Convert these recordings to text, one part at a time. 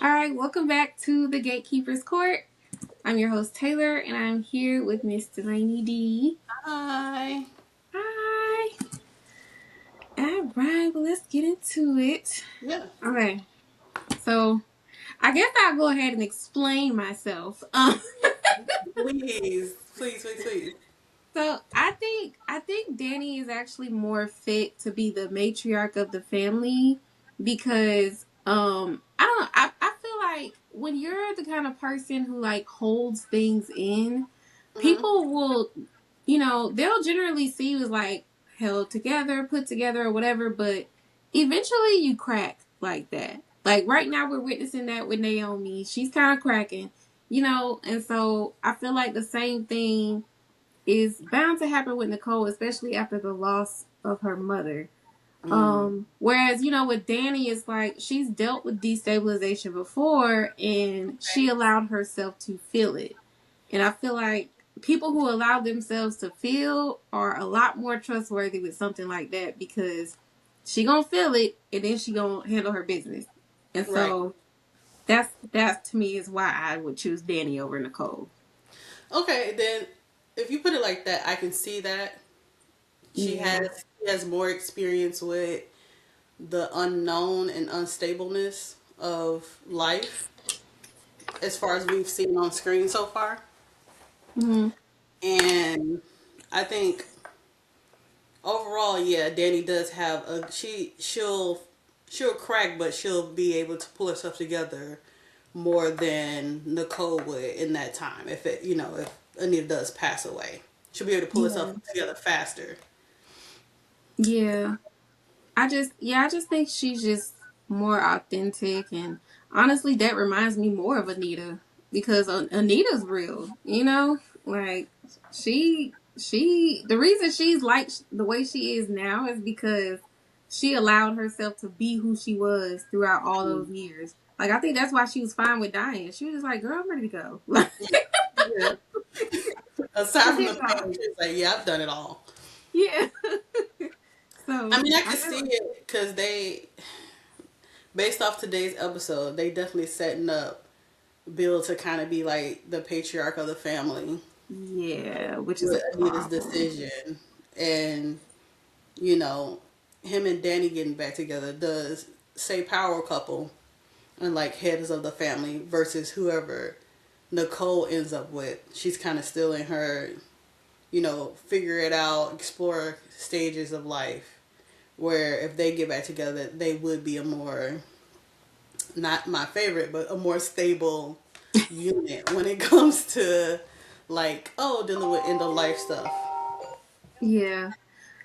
All right, welcome back to the Gatekeepers Court. I'm your host Taylor, and I'm here with Miss Delainy D. Hi. Hi. All right, well let's get into it. Yeah. Okay, so I guess I'll go ahead and explain myself. Please, please, please, please. So I think Danny is actually more fit to be the matriarch of the family because I don't I feel like when you're the kind of person who like holds things in, Hmm. people will they'll generally see you as like held together, put together or whatever, but eventually you crack like that. Like right now we're witnessing that with Naomi. She's kind of cracking, and so I feel like the same thing is bound to happen with Nicole, especially after the loss of her mother. Mm. Whereas, with Danny, it's like she's dealt with destabilization before and she allowed herself to feel it. And I feel like people who allow themselves to feel are a lot more trustworthy with something like that because she gonna feel it and then she gonna handle her business. And Right. so that's to me is why I would choose Danny over Nicole. Okay, then if you put it like that, I can see that Yeah. she has more experience with the unknown and unstableness of life as far as we've seen on screen so far. Hmm. And I think overall, yeah, Danny does have a she'll crack, but she'll be able to pull herself together more than Nicole would in that time. If Anita does pass away, she'll be able to pull herself Yeah. together faster. Yeah. I just think she's just more authentic, and honestly, that reminds me more of Anita because Anita's real. Like the reason she's like the way she is now is because she allowed herself to be who she was throughout all those years. Like I think that's why she was fine with dying. She was just like, "Girl, I'm ready to go." Yeah. I Aside from did the it pain, all. she was like, "Yeah, I've done it all." Yeah. I So mean, I I can see feel it because based off today's episode, they definitely setting up Bill to kind of be like the patriarch of the family yeah, which is a with Anita's problem. decision, and you know, him and Danny getting back together does say power couple and like heads of the family versus whoever Nicole ends up with. She's kind of still in her, figure it out, explore stages of life. Where if they get back together, they would be a more, not my favorite, but a more stable unit when it comes to like, oh, dealing with end of life stuff. Yeah.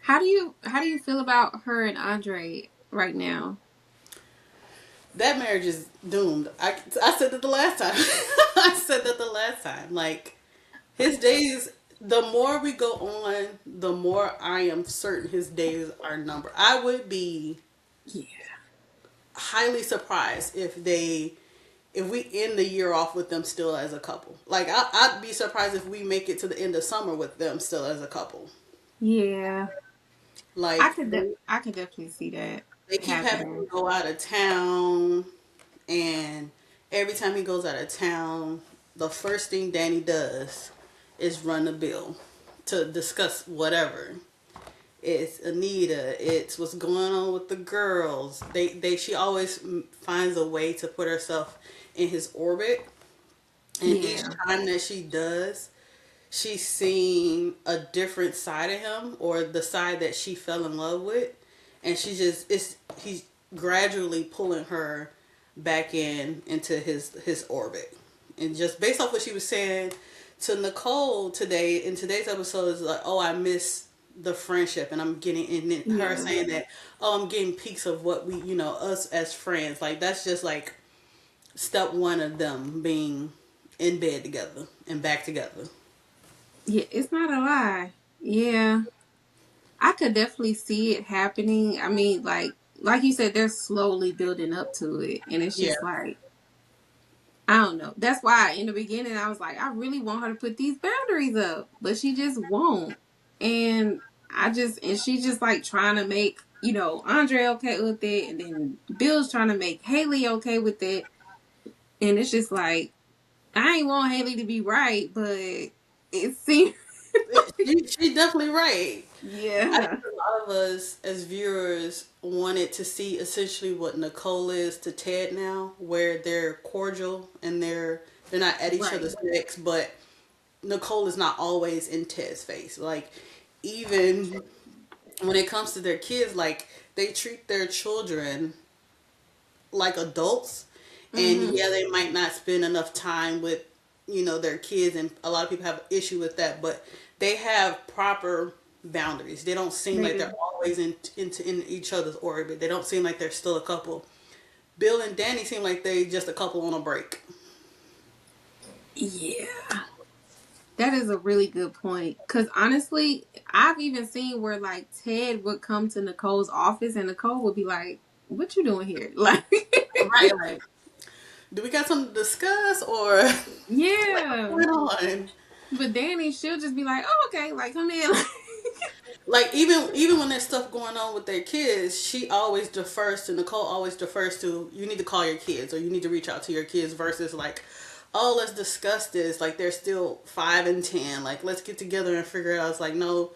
How do you feel about her and Andre right now? That marriage is doomed. I said that the last time. I said that the last time. Like, his days, the more we go on, the more I am certain his days are numbered. I would be Yeah. highly surprised if we end the year off with them still as a couple. Like, I'd be surprised if we make it to the end of summer with them still as a couple. Yeah. I Like, could I could definitely see that they keep having him happening. go out of town, and every time he goes out of town, the first thing Danny does is run the bill to discuss whatever. It's Anita. It's what's going on with the girls. She always finds a way to put herself in his orbit, and each Yeah. time that she does, she's seeing a different side of him or the side that she fell in love with, and he's gradually pulling her back into his orbit. And just based off what she was saying to Nicole today in today's episode is like, oh, I miss the friendship, and I'm getting, and then her Yeah. saying that, oh, I'm getting peaks of what we, us as friends. Like, that's just like step one of them being in bed together and back together. Yeah, it's not a lie. Yeah. I could definitely see it happening. I mean, like you said, they're slowly building up to it. And it's Yeah. just like I don't know. That's why in the beginning I was like, I really want her to put these boundaries up, but she just won't. And and she's just like trying to make Andre okay with it, and then Bill's trying to make Haley okay with it. And it's just like, I ain't want Haley to be right, but it seems She definitely right. I think yeah. a lot of us as viewers wanted to see essentially what Nicole is to Ted now, where they're cordial and they're not at each Right. other's necks, but Nicole is not always in Ted's face. Like even when it comes to their kids, like they treat their children like adults, and Mm-hmm. yeah, they might not spend enough time with their kids, and a lot of people have an issue with that, but they have proper boundaries. They don't seem They like they're do. always in each other's orbit. They don't seem like they're still a couple. Bill and Danny seem like they just a couple on a break. Yeah. That is a really good point. Cause honestly, I've even seen where like Ted would come to Nicole's office and Nicole would be like, "What you doing here?" Like, Right, like, do we got something to discuss, or like what's yeah. going on? But Danny, she'll just be like, "Oh, okay, like come in." Like even when there's stuff going on with their kids, she always defers to Nicole. Always defers to, you need to call your kids or you need to reach out to your kids, versus like, oh, let's discuss this. Like they're still 5 and 10. Like let's get together and figure it out. It's like, no,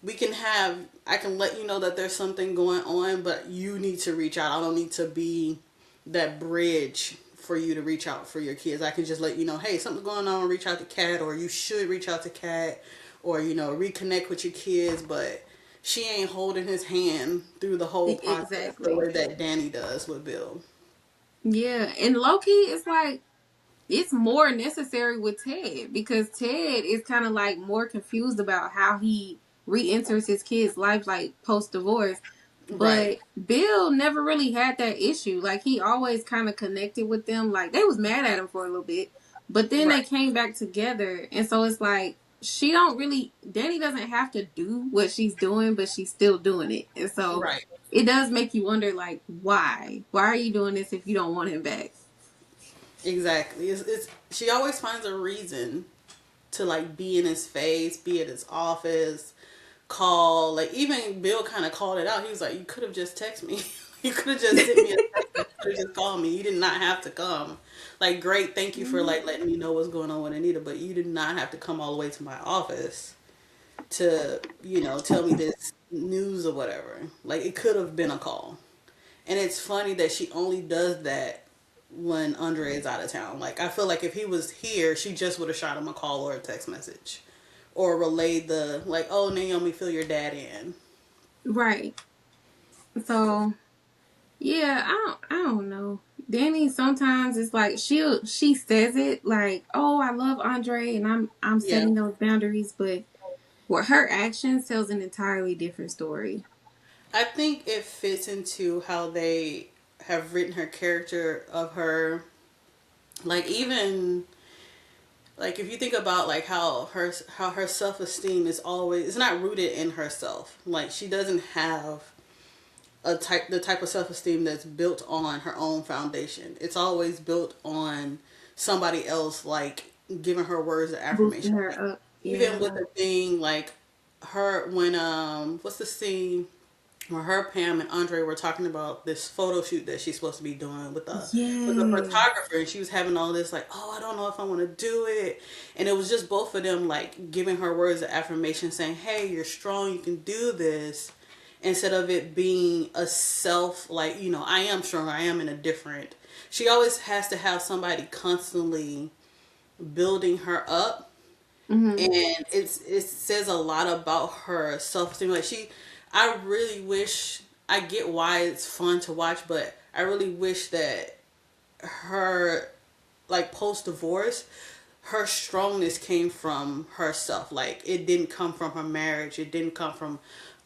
we can have. I can let you know that there's something going on, but you need to reach out. I don't need to be that bridge for you to reach out for your kids. I can just let you know, hey, something's going on. Reach out to Kat, or you should reach out to Kat, or reconnect with your kids. But she ain't holding his hand through the whole process the Exactly. way that Danny does with Bill. Yeah, and low key, it's like it's more necessary with Ted because Ted is kind of like more confused about how he re-enters his kid's life like post divorce. Right. But Bill never really had that issue. Like he always kind of connected with them. Like they was mad at him for a little bit, but then they Right. came back together. And so it's like she don't really Danny doesn't have to do what she's doing, but she's still doing it. And so Right. it does make you wonder like why? Why are you doing this if you don't want him back? Exactly. It's she always finds a reason to like be in his face, be at his office, call. Like even Bill kind of called it out. He was like, "You could have just texted me. You could have just sent me a text. You could have just called me. You did not have to come. Like, great, thank you for like letting me know what's going on with Anita, but you did not have to come all the way to my office to tell me this news or whatever. Like, it could have been a call." And it's funny that she only does that when Andre is out of town. Like, I feel like if he was here, she just would have shot him a call or a text message, or relayed the like, "Oh, Naomi, fill your dad in." Right. So yeah, I don't know. Danny sometimes it's like she says it like, "Oh, I love Andre and I'm Yeah, setting those boundaries," but what her actions tells an entirely different story. I think it fits into how they have written her character of her. Like even like if you think about like how her self esteem is always, it's not rooted in herself. Like she doesn't have the type of self esteem that's built on her own foundation. It's always built on somebody else, like giving her words of Boosting affirmation. Like her up. even with Yeah. the thing like her when what's the scene where her, Pam, and Andre were talking about this photo shoot that she's supposed to be doing with the Yes. photographer, and she was having all this like, oh, I don't know if I want to do it, and it was just both of them like giving her words of affirmation, saying, hey, you're strong, you can do this, instead of it being a self like, I am strong, I am in a different. She always has to have somebody constantly building her up, Hmm. and it says a lot about her self esteem. Like I really wish, I get why it's fun to watch, but I really wish that her like post divorce, her strongness came from herself. Like it didn't come from her marriage. It didn't come from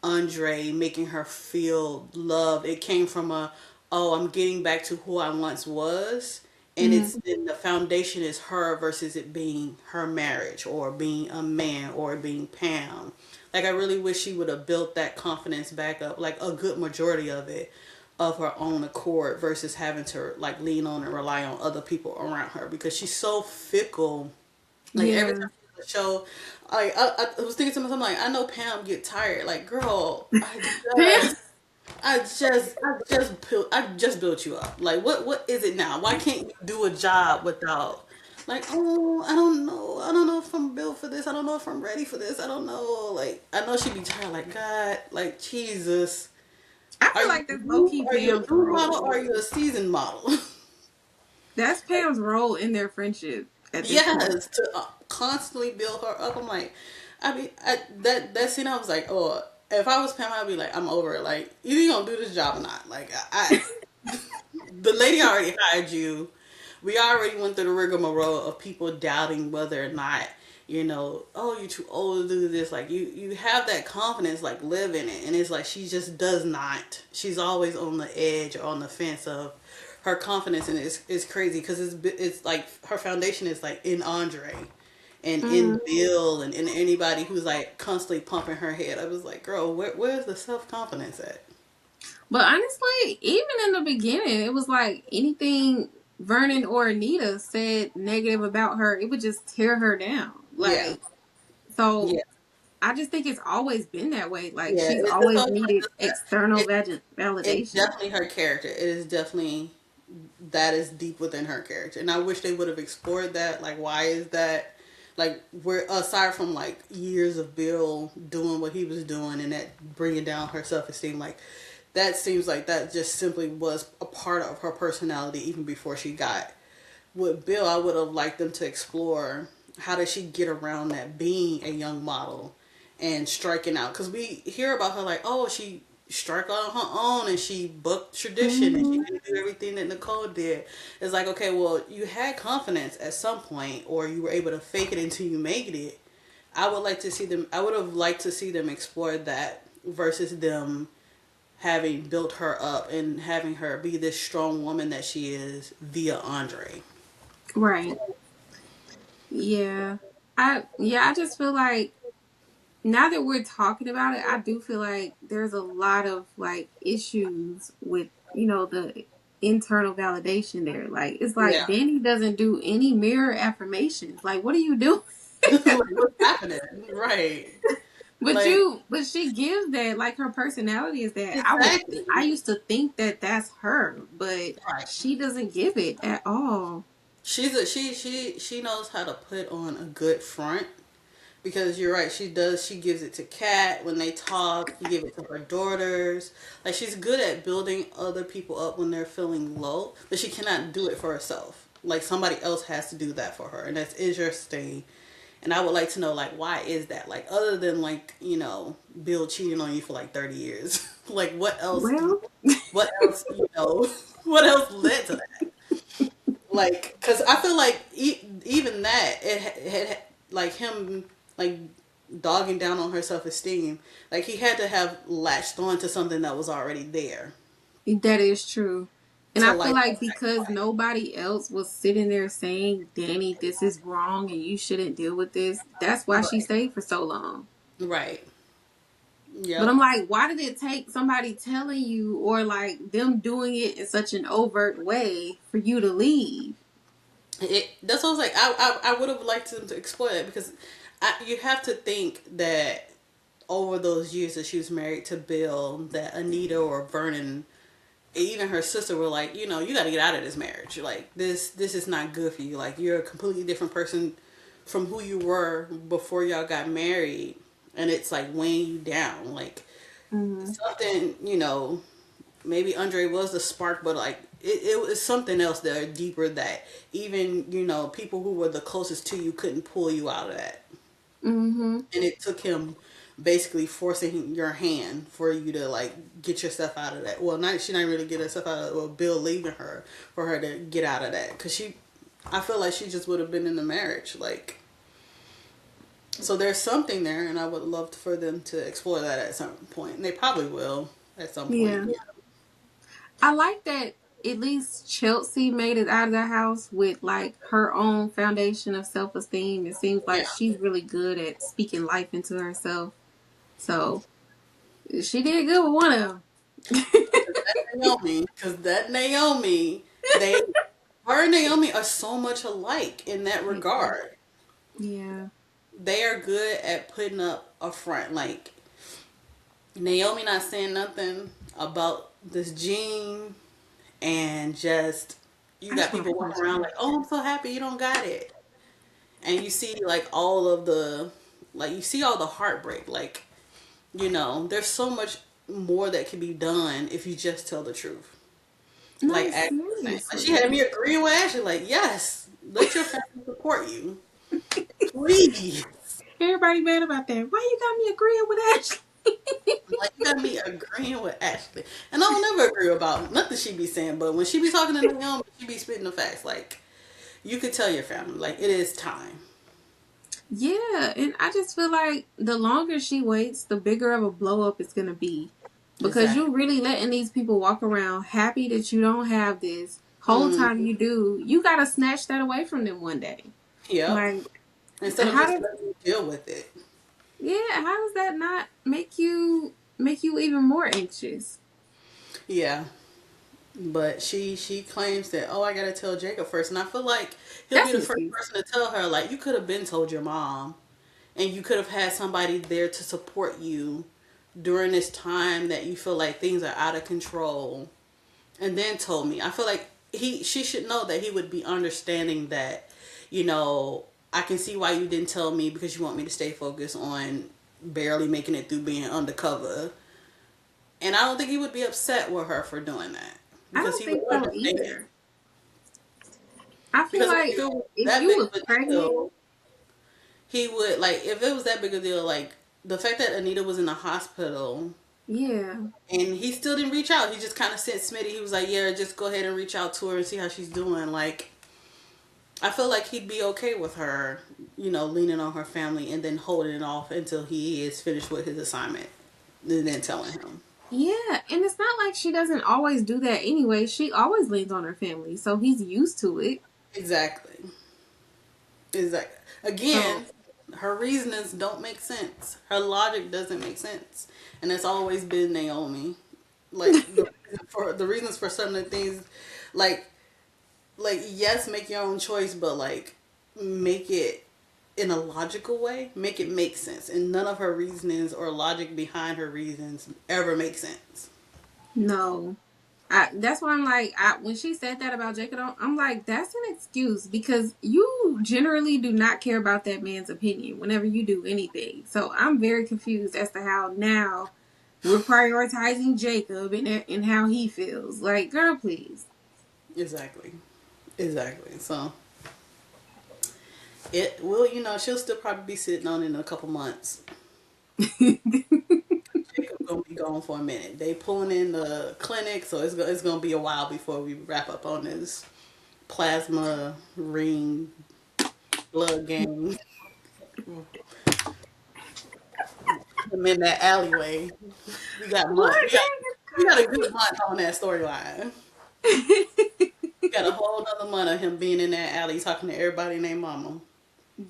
Andre making her feel loved. It came from oh, I'm getting back to who I once was. And Hmm. the foundation is her versus it being her marriage or being a man or being Pam. Like I really wish she would have built that confidence back up, like a good majority of it, of her own accord, versus having to like lean on and rely on other people around her, because she's so fickle. Like every Yeah. time she does a show, like I was thinking to myself, like, I know Pam get tired. Like, girl, I Pam, just I just built you up. Like, what is it now? Why can't you do a job without, like, oh, I don't know if I'm built for this. I don't know if I'm ready for this. I don't know. Like, I know she'd be tired. Like, God, like Jesus, I feel like that's low key are you Pam's a new model role. or are you a seasoned model? That's Pam's role in their friendship at this point. Yes, to constantly build her up. I'm like, I mean, that scene, I was like, oh, if I was Pam, I'd be like, I'm over it. Like, either you gonna do this job or not. Like, the lady already hired you. We already went through the rigmarole of people doubting whether or not, oh, you're too old to do this. Like, you have that confidence, like, live in it. And it's like, she just does not. She's always on the edge or on the fence of her confidence. And it's crazy because it's like her foundation is like in Andre and in Mm. Bill and in anybody who's like constantly pumping her head. I was like, girl, where's the self-confidence at? But honestly, even in the beginning, it was like anything Vernon or Anita said negative about her, it would just tear her down. Yeah. Like, so Yeah. I just think it's always been that way. Like, Yeah. she's It's always also needed just that. external It's validation. definitely her character. It is definitely that is deep within her character, and I wish they would have explored that. Like, why is that? Like, we're aside from like years of Bill doing what he was doing and that bringing down her self esteem, like that seems like that just simply was a part of her personality even before she got with Bill. I would have liked them to explore how did she get around that being a young model and striking out, because we hear about her like, oh, she struck out on her own and she booked tradition and she Hmm. didn't do everything that Nicole did. It's like, okay, well, you had confidence at some point or you were able to fake it until you made it. I would have liked to see them explore that versus them having built her up and having her be this strong woman that she is via Andre. Right. Yeah. I just feel like now that we're talking about it, I do feel like there's a lot of like issues with, the internal validation there. Like, it's like Yeah. Danny doesn't do any mirror affirmations. Like, what are you doing? Like, what's happening? Right. Like, But she gives that, like, her personality is that. I exactly. used to think that that's her, but Right. she doesn't give it at all. She knows how to put on a good front, because you're right, she gives it to Kat when they talk, you give it to her daughters. Like, she's good at building other people up when they're feeling low, but she cannot do it for herself. Like, somebody else has to do that for her, and that's interesting. And I would like to know, like, why is that? Like, other than, like, Bill cheating on you for like 30 years. Like, Well, what else led to that? Like, because I feel like even that, had like him, like, dogging down on her self-esteem, like he had to have latched on to something that was already there that is true. And to I feel like like because sacrifice. nobody else was sitting there saying, Danny, this is wrong and you shouldn't deal with this, that's why she Right. stayed for so long. Right. But I'm Yep. like, why did it take somebody telling you or like them doing it in such an overt way for you to leave? That's what I was like. I would have liked them to explore it, because you have to think that over those years that she was married to Bill, that Anita or Vernon, even her sister, were like, you got to get out of this marriage. Like, this is not good for you. Like, you're a completely different person from who you were before y'all got married, and it's like weighing you down. Like, Hmm. something, maybe Andre was the spark, but like it was something else there deeper that even people who were the closest to you couldn't pull you out of that. Hmm. And it took him basically forcing your hand for you to like get yourself out of that. Well, not she didn't really get herself out of it. Well, Bill leaving her for her to get out of that, because I feel like she just would have been in the marriage. Like, so there's something there, and I would love for them to explore that at some point, and they probably will at some point. Yeah. I like that at least Chelsea made it out of the house with like her own foundation of self esteem. It seems Yeah. like she's really good at speaking life into herself. So she did good with one of them. Naomi, they her and Naomi are so much alike in that regard. Yeah. They are good at putting up a front. Like, Naomi not saying nothing about this gene, and just you I got just want people to walking punch around her. like, oh, I'm so happy you don't got it. And you see like all of the, like you see all the heartbreak. Like, there's so much more that can be done if you just tell the truth. Like No, Ashley was saying, like she had seriously. me agreeing with Ashley. Like, yes, let your family support you, please. Everybody mad about that. Why you got me agreeing with Ashley? Like, you got me agreeing with Ashley, and I don't never agree about nothing she be saying. But when she be talking to Naomi, she be spitting the facts. Like, you could tell your family, like, it is time. Yeah, and I just feel like the longer she waits, the bigger of a blow up it's gonna be. Because Exactly. you really letting these people walk around happy that you don't have this. Whole Mm, time you do, you gotta snatch that away from them one day. yep. Like, Instead of how just does letting you deal with it. yeah, how does that not make you even more anxious? Yeah. But she claims that, oh, I gotta tell Jacob first, and I feel like he'll be That's the an first excuse. person to tell her, like, you could have been told your mom, and you could have had somebody there to support you during this time that you feel like things are out of control, and then told me. I feel like she should know that he would be understanding that, you know, I can see why you didn't tell me because you want me to stay focused on barely making it through being undercover. And I don't think he would be upset with her for doing that I because don't he would think so understand. either. I feel Because like if it was if that you big was of a pregnant, deal, he would, like, if it was that big a deal, like the fact that Anita was in the hospital yeah. and he still didn't reach out. He just kind of sent Smitty. He was like, "Yeah, just go ahead and reach out to her and see how she's doing." Like, I feel like he'd be okay with her, leaning on her family and then holding it off until he is finished with his assignment, and then telling him. Yeah, and it's not like she doesn't always do that anyway. She always leans on her family, so he's used to it. Exactly. Exactly. So Again, her reasonings don't make sense. Her logic doesn't make sense, and it's always been Naomi. Like the reasons for some of the things, like yes, make your own choice, but like make it in a logical way. Make it make sense, and none of her reasonings or logic behind her reasons ever make sense. no, that's why I'm like, when she said that about Jacob, I'm like, that's an excuse because you generally do not care about that man's opinion whenever you do anything. So I'm very confused as to how now we're prioritizing Jacob and how he feels. Like, girl, please. Exactly. Exactly. So it will, she'll still probably be sitting on it in a couple months. Jacob gonna be gone for a minute. They pulling in the clinic, so it's gonna be a while before we wrap up on this plasma ring blood game. I'm in that alleyway. We got What month. We got a good is month on that storyline. crazy? We got a whole other month of him being in that alley talking to everybody named Mama.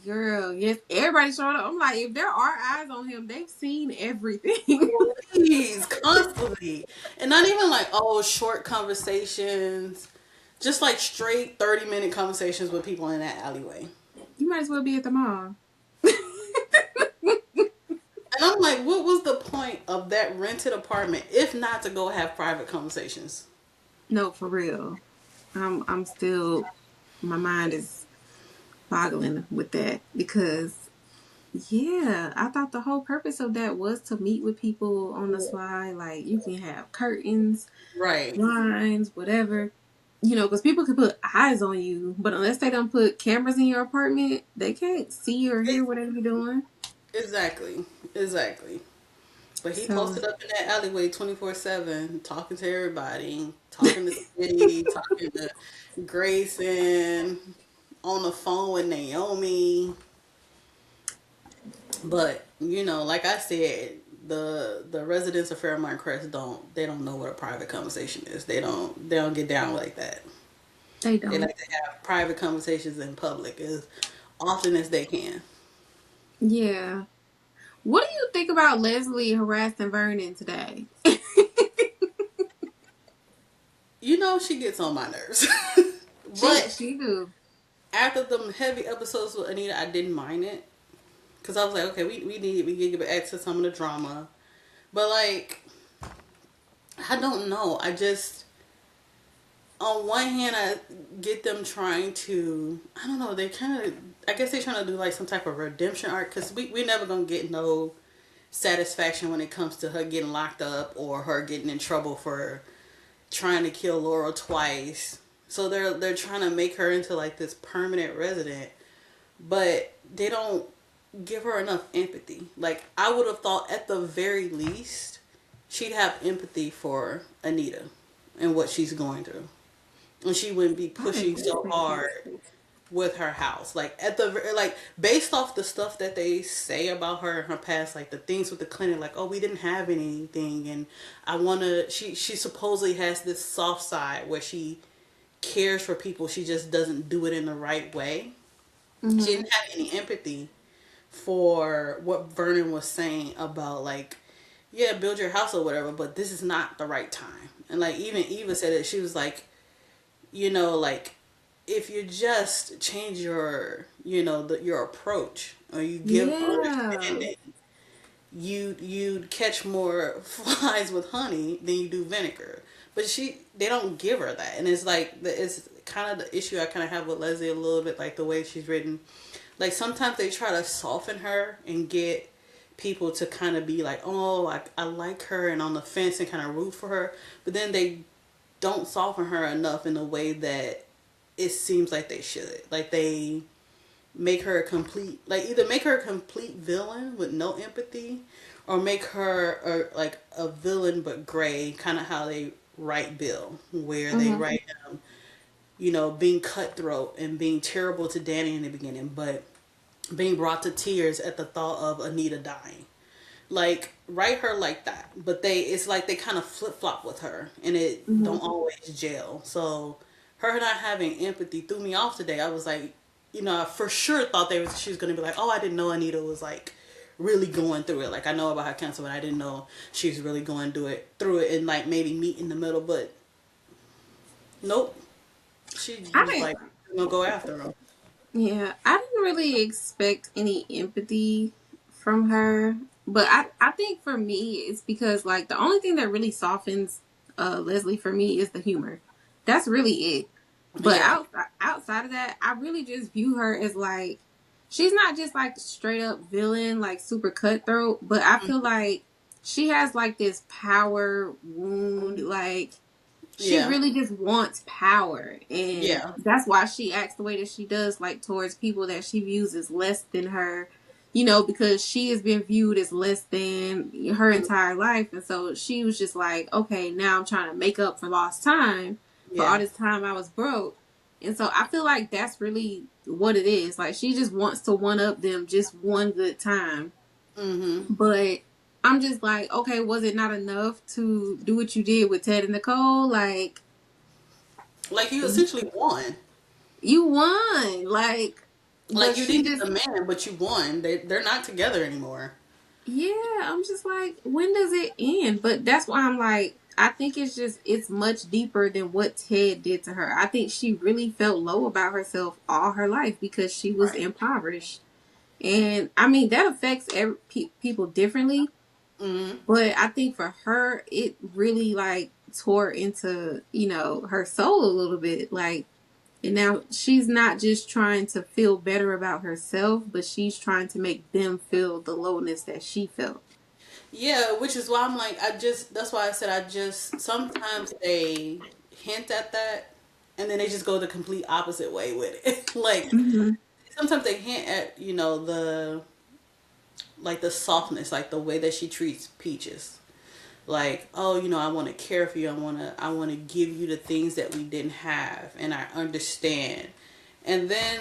Girl, yes, everybody showing up. I'm like, if there are eyes on him, they've seen everything. Please, constantly, and not even like, oh, short conversations, just like straight 30-minute conversations with people in that alleyway. You might as well be at the mall. And I'm like, what was the point of that rented apartment if not to go have private conversations? No, for real. I'm still my mind is boggling with that because yeah, I thought the whole purpose of that was to meet with people on the sly. Like you can have curtains, Right. blinds, whatever. Because people can put eyes on you, but unless they don't put cameras in your apartment, they can't see or hear whatever you're doing. Exactly. Exactly. But he So posted up in that alleyway 24/7, talking to everybody, talking to City, talking to Grayson, on the phone with Naomi. But like I said, the residents of Fairmont Crest don't know what a private conversation is. They don't get down like that. they They don't. like to have private conversations in public as often as they can. Yeah. What do you think about Leslie harassing Vernon today? She gets on my nerves. she But she do. after the heavy episodes with Anita, I didn't mind it. Because I was like, okay, we get back to some of the drama. But like, I don't know. I just, on one hand, I get them trying to, I don't know, they kind of, I guess they're trying to do like some type of redemption arc, because we never gonna get no satisfaction when it comes to her getting locked up or her getting in trouble for trying to kill Laurel twice. So they're trying to make her into like this permanent resident, but they don't give her enough empathy. Like, I would have thought at the very least she'd have empathy for Anita and what she's going through, and she wouldn't be I pushing agree so with hard you. with her house. Like, at the like, based off the stuff that they say about her in her past, like the things with the clinic, like, oh, we didn't have anything, and I want to, she supposedly has this soft side where she cares for people, she just doesn't do it in the right way. She Hmm. didn't have any empathy for what Vernon was saying about, like, yeah, build your house or whatever, but this is not the right time. And like, even Eva said it, she was like, like, if you just change your, your approach, or you give Yeah. understanding, you'd catch more flies with honey than you do vinegar. But they don't give her that, and it's like it's kind of the issue I kind of have with Leslie a little bit, like the way she's written. Like, sometimes they try to soften her and get people to kind of be like, oh, I like her, and on the fence and kind of root for her, but then they don't soften her enough in a way that it seems like they should. Like, they make her a complete, like, either make her a complete villain with no empathy, or make her like a villain but gray, kind of how they write Bill, where they Hmm. write him, being cutthroat and being terrible to Danny in the beginning, but being brought to tears at the thought of Anita dying. Like, write her like that, but it's like they kind of flip flop with her, and it Hmm. don't always gel. So her not having empathy threw me off today. I was like, I for sure thought she was gonna be like, oh, I didn't know Anita was like really going through it. Like, I know about her cancer, but I didn't know she was really going through it, and like maybe meet in the middle. But nope, she I was didn't. like gonna go after him. Yeah, I didn't really expect any empathy from her, but I think for me it's because like the only thing that really softens Leslie for me is the humor. That's really it. But Yeah. outside of that, I really just view her as like she's not just like straight up villain, like super cutthroat, but I feel like she has like this power wound, like she Yeah. really just wants power, and Yeah. that's why she acts the way that she does, like towards people that she views as less than her, because she has been viewed as less than her entire life. And so she was just like, okay, now I'm trying to make up for lost time, for all Yeah. this time I was broke. And so I feel like that's really what it is. Like, she just wants to one up them just one good time. Mm-hmm. But I'm just like, okay, was it not enough to do what you did with Ted and Nicole? Like, Like, you essentially won. you won. Like, Like, but you she didn't get just, the man, but you won. They're not together anymore. yeah, I'm just like, when does it end? But that's why I'm like, I think it's much deeper than what Ted did to her. I think she really felt low about herself all her life because she was Right. impoverished. And I mean, that affects people differently. Mm-hmm. But I think for her, it really like tore into, her soul a little bit. Like, and now she's not just trying to feel better about herself, but she's trying to make them feel the lowness that she felt. Yeah, which is why I'm like, that's why I said sometimes they hint at that, and then they just go the complete opposite way with it. Like, Hmm. sometimes they hint at, like the softness, like the way that she treats Peaches. Like, oh, I want to care for you. I want to give you the things that we didn't have, and I understand. And then,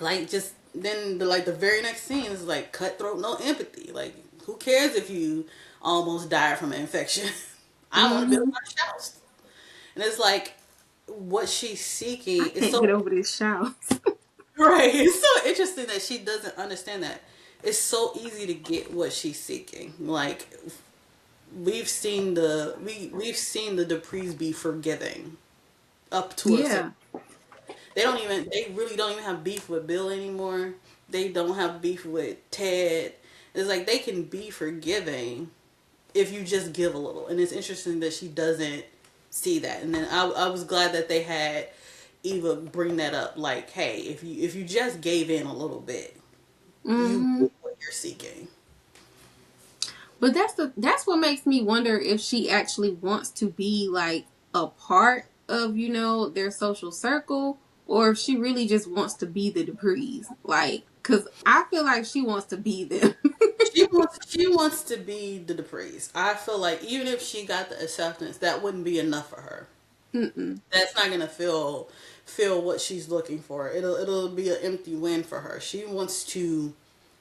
like, just then the very next scene is like cutthroat, no empathy. Like, who cares if you almost died from an infection? I want to build Hmm. my house. And it's like, what she's I seeking is can't get so over this shout. right. It's so interesting that she doesn't understand that. It's so easy to get what she's seeking. Like, we've seen the Duprees be forgiving up to a certain. Yeah. They really don't even have beef with Bill anymore. They don't have beef with Ted. It's like they can be forgiving if you just give a little. And it's interesting that she doesn't see that. And then I was glad that they had Eva bring that up. Like, hey, if you just gave in a little bit, you Mm-hmm. get what you're seeking. But that's what makes me wonder if she actually wants to be like a part of, their social circle, or if she really just wants to be the Duprees. Like, cause I feel like she wants to be them. She wants to be the Duprees. I feel like even if she got the acceptance, that wouldn't be enough for her. Mm-mm. That's not gonna feel what she's looking for. It'll be an empty win for her. She wants to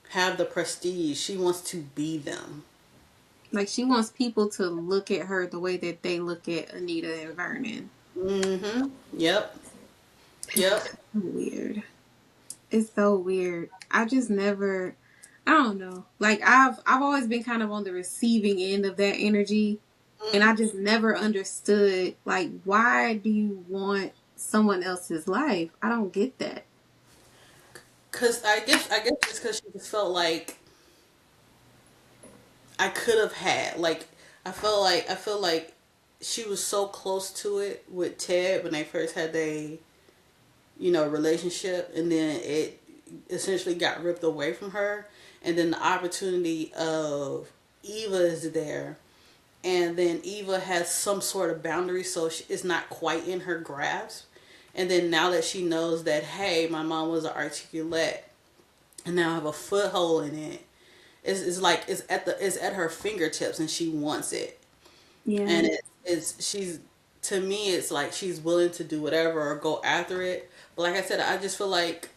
have the prestige. She wants to be them. Like she wants people to look at her the way that they look at Anita and Vernon. Mm-hmm. Yep. Yep. Weird. It's so weird. I just never. I don't know. Like I've always been kind of on the receiving end of that energy, and I just never understood like why do you want someone else's life? I don't get that. Cause I guess it's because she just felt like I could have had like I feel like she was so close to it with Ted when they first had they relationship, and then it essentially got ripped away from her, and then the opportunity of Eva is there, and then Eva has some sort of boundary, so it's not quite in her grasp. And then now that she knows that, hey, my mom was an articulate, and now I have a foothold in it, it's like it's at her fingertips, and she wants it. Yeah. And it's she's to me it's like she's willing to do whatever or go after it. But like I said, I just feel like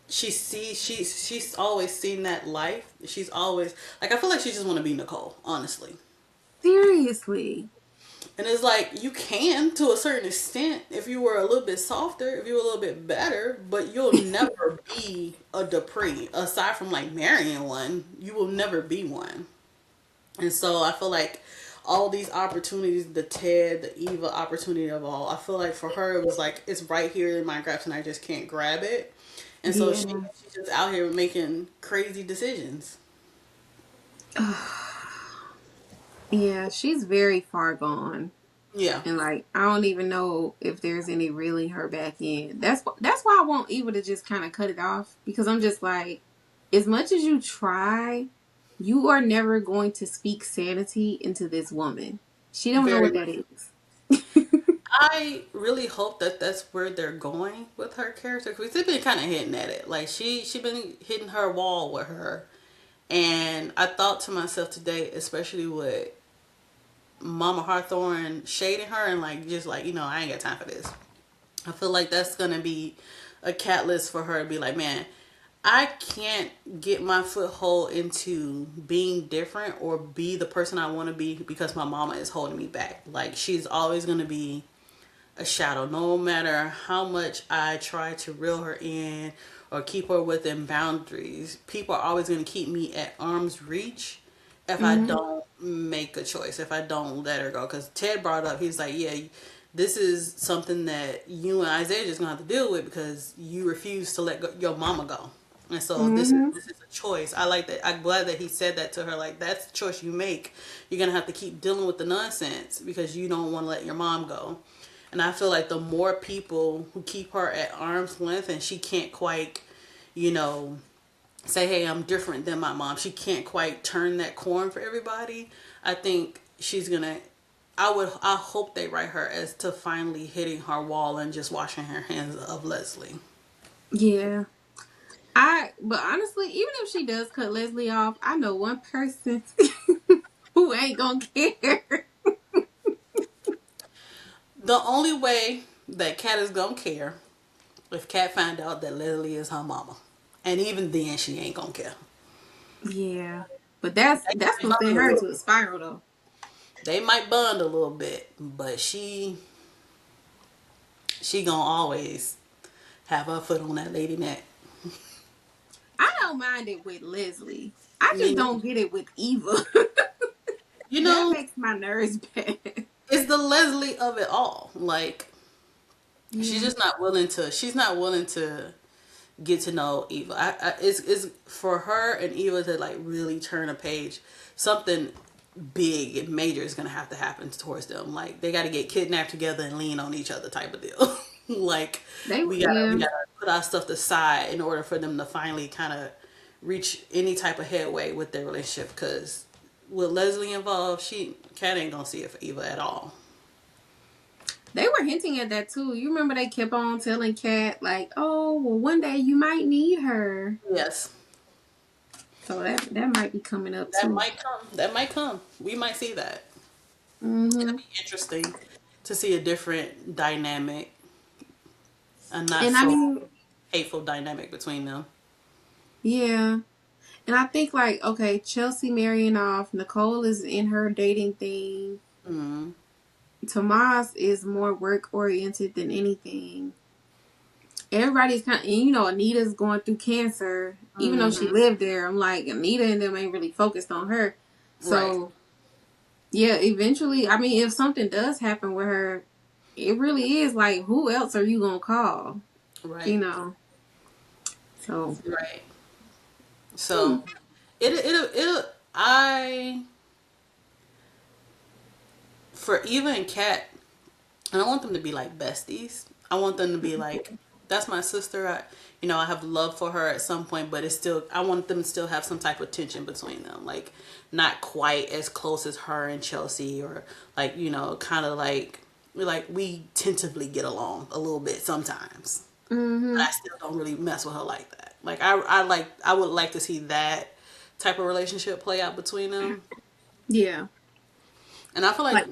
she's always seen that life. She's always like I feel like she just want to be Nicole, honestly. Seriously. And it's like you can to a certain extent if you were a little bit softer, if you were a little bit better, but you'll never be a Dupree. Aside from like marrying one, you will never be one. And so I feel like all these opportunities, the Ted, the Eva opportunity of all, I feel like for her it was like it's right here in my grasp and I just can't grab it. And so Yeah. she's just out here making crazy decisions. Yeah, she's very far gone. Yeah. And like I don't even know if there's any reeling her back in. That's why I want Eva to just kind of cut it off, because I'm just like, as much as you try, you are never going to speak sanity into this woman. She don't know Very what much. that is. I really hope that that's where they're going with her character because they've been kind of hitting at it. Like she been hitting her wall with her, and I thought to myself today, especially with Mama Hawthorne shading her and like just like I ain't got time for this. I feel like that's gonna be a catalyst for her to be like, man, I can't get my foothold into being different or be the person I want to be because my mama is holding me back. Like she's always gonna be a shadow. No matter how much I try to reel her in or keep her within boundaries, people are always going to keep me at arm's reach if I Mm-hmm. don't make a choice, if I don't let her go. Because Ted brought up, he's like, yeah, this is something that you and Isaiah just going to have to deal with because you refuse to let your mama go. And so this is Mm-hmm. this is a choice. I like that. I'm glad that he said that to her. Like that's the choice you make. You're gonna have to keep dealing with the nonsense because you don't want to let your mom go. And I feel like the more people who keep her at arm's length and she can't quite, you know, say, hey, I'm different than my mom. She can't quite turn that corner for everybody. I think she's going to, I hope they write her as to finally hitting her wall and just washing her hands of Leslie. Yeah. But honestly, even if she does cut Leslie off, I know one person who ain't gonna care. The only way that Kat is going to care if Kat find out that Leslie is her mama. And even then, she ain't going to care. Yeah. But that's They gonna might send bond a her little into a bit. spiral though. They might bond a little bit, but she gonna always have her foot on that lady neck. I don't mind it with Leslie. I I just mean, don't get it with Eva. you That know, makes my nerves bad. it's the Leslie of it all. Like she's Yeah. just not willing to. She's not willing to get to know Eva. It's for her and Eva to like really turn a page. Something. big and major is gonna have to happen towards them. Like they got to get kidnapped together and lean on each other type of deal. Like we Yeah. gotta put our stuff aside in order for them to finally kind of reach any type of headway with their relationship. Because with Leslie involved, Kat ain't gonna see it for Eva at all. They were hinting at that too. You remember they kept on telling Kat like, "Oh, well, one day you might need her." Yes, So that might be coming up that too. might come. That might come. We might see that. It'll Hmm. be interesting to see a different dynamic, a not And I so mean, hateful dynamic between them. yeah. And I think like, okay, Chelsea marrying off, Nicole is in her dating thing. Mm-hmm. Tomas is more work oriented than anything. Everybody's kind of, you know, Anita's going through cancer. Even though she Mm-hmm. lived there, I'm like, Anita and them ain't really focused on her. Right. So, yeah, eventually, I mean, if something does happen with her, it really is like, who else are you going to call? You Right. know? So, Right. hmm. So I for Eva and Kat, I don't want them to be like besties. I want them to be like, that's my sister. I have love for her at some point, but it's still, I want them to still have some type of tension between them. Like, not quite as close as her and Chelsea, or like, kind of like we tentatively get along a little bit sometimes. But Hmm. I still don't really mess with her like that. Like, I would like to see that type of relationship play out between them. Yeah. And I feel like, Like,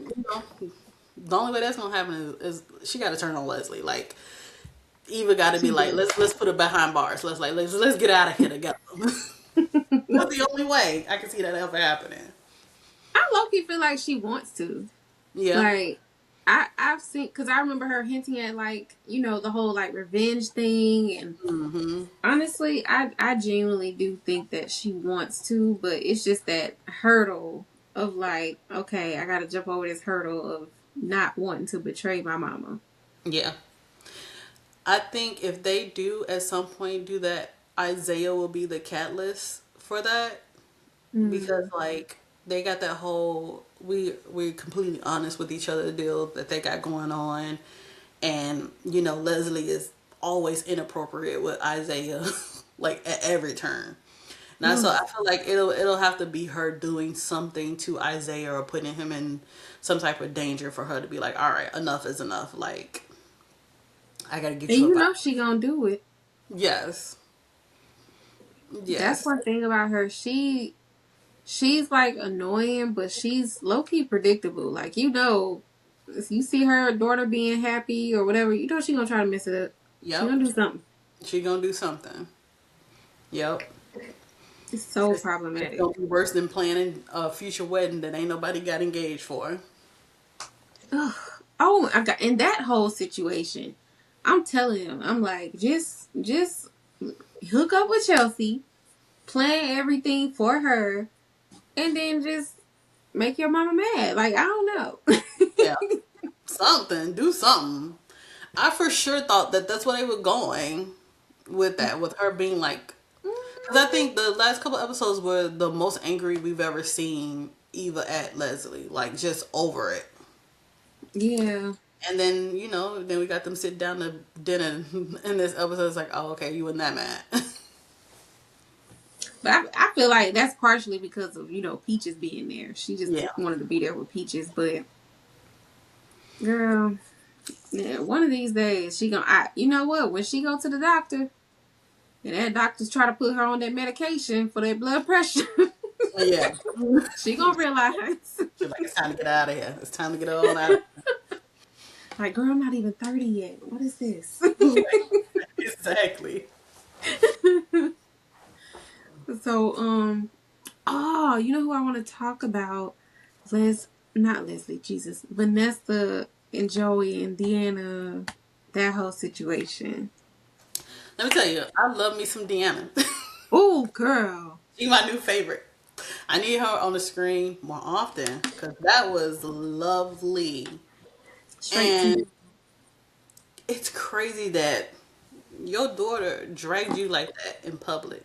the only way that's gonna happen is she got to turn on Leslie. Like Eva got to be she like, do. let's put her behind bars. Let's get out of here together. That's the only way I can see that ever happening. I low key feel like she wants to. Yeah. Like, I've seen, because I remember her hinting at like, you know, the whole like revenge thing. And Hmm. honestly, I genuinely do think that she wants to, but it's just that hurdle of like, okay, I got to jump over this hurdle of not wanting to betray my mama. Yeah. I think if they do at some point do that, Isaiah will be the catalyst for that, because Mm. like they got that whole we're completely honest with each other deal that they got going on, and Leslie is always inappropriate with Isaiah, like at every turn. Now, so Ugh. I feel like it'll have to be her doing something to Isaiah or putting him in some type of danger for her to be like, all right, enough is enough. Like, I gotta get And you you up out. know she gonna do it. Yes, That's yes, one thing about her. She's like annoying, but she's low key predictable. Like, you know, if you see her daughter being happy or whatever, you know she gonna try to mess it up. She yep. gonna do something. She gonna do something. Yep. It's so It's gonna problematic. be worse than planning a future wedding that ain't nobody got engaged for. Ugh. Oh, I got in that whole situation. I'm telling him, I'm like, just hook up with Chelsea, plan everything for her, and then just make your mama mad. Like, I don't know. Yeah, something. Do something. I for sure thought that that's where they were going with that, with her being like, because I think the last couple episodes were the most angry we've ever seen Eva at Leslie, like just over it. Yeah. And then we got them sit down to dinner, and this episode is like, oh, okay, you wasn't that mad. But I feel like that's partially because of, you know, Peaches being there. She just Yeah, wanted to be there with Peaches. But, girl, yeah, one of these days, she gonna, you know what? When she go to the doctor, and that doctor's try to put her on that medication for that blood pressure, yeah. she gonna realize, She's like, it's time to get out of here. It's time to get on out of like, girl, I'm not even 30 yet. What is this? here. Exactly. So, oh, you know who I want to talk about? Not Leslie, Jesus, Vanessa and Joey and Deanna, that whole situation. Let me tell you, I love me some Deanna. Oh, girl, She's my new favorite. I need her on the screen more often because that was lovely. straight to And it's crazy that your daughter dragged you like that in public.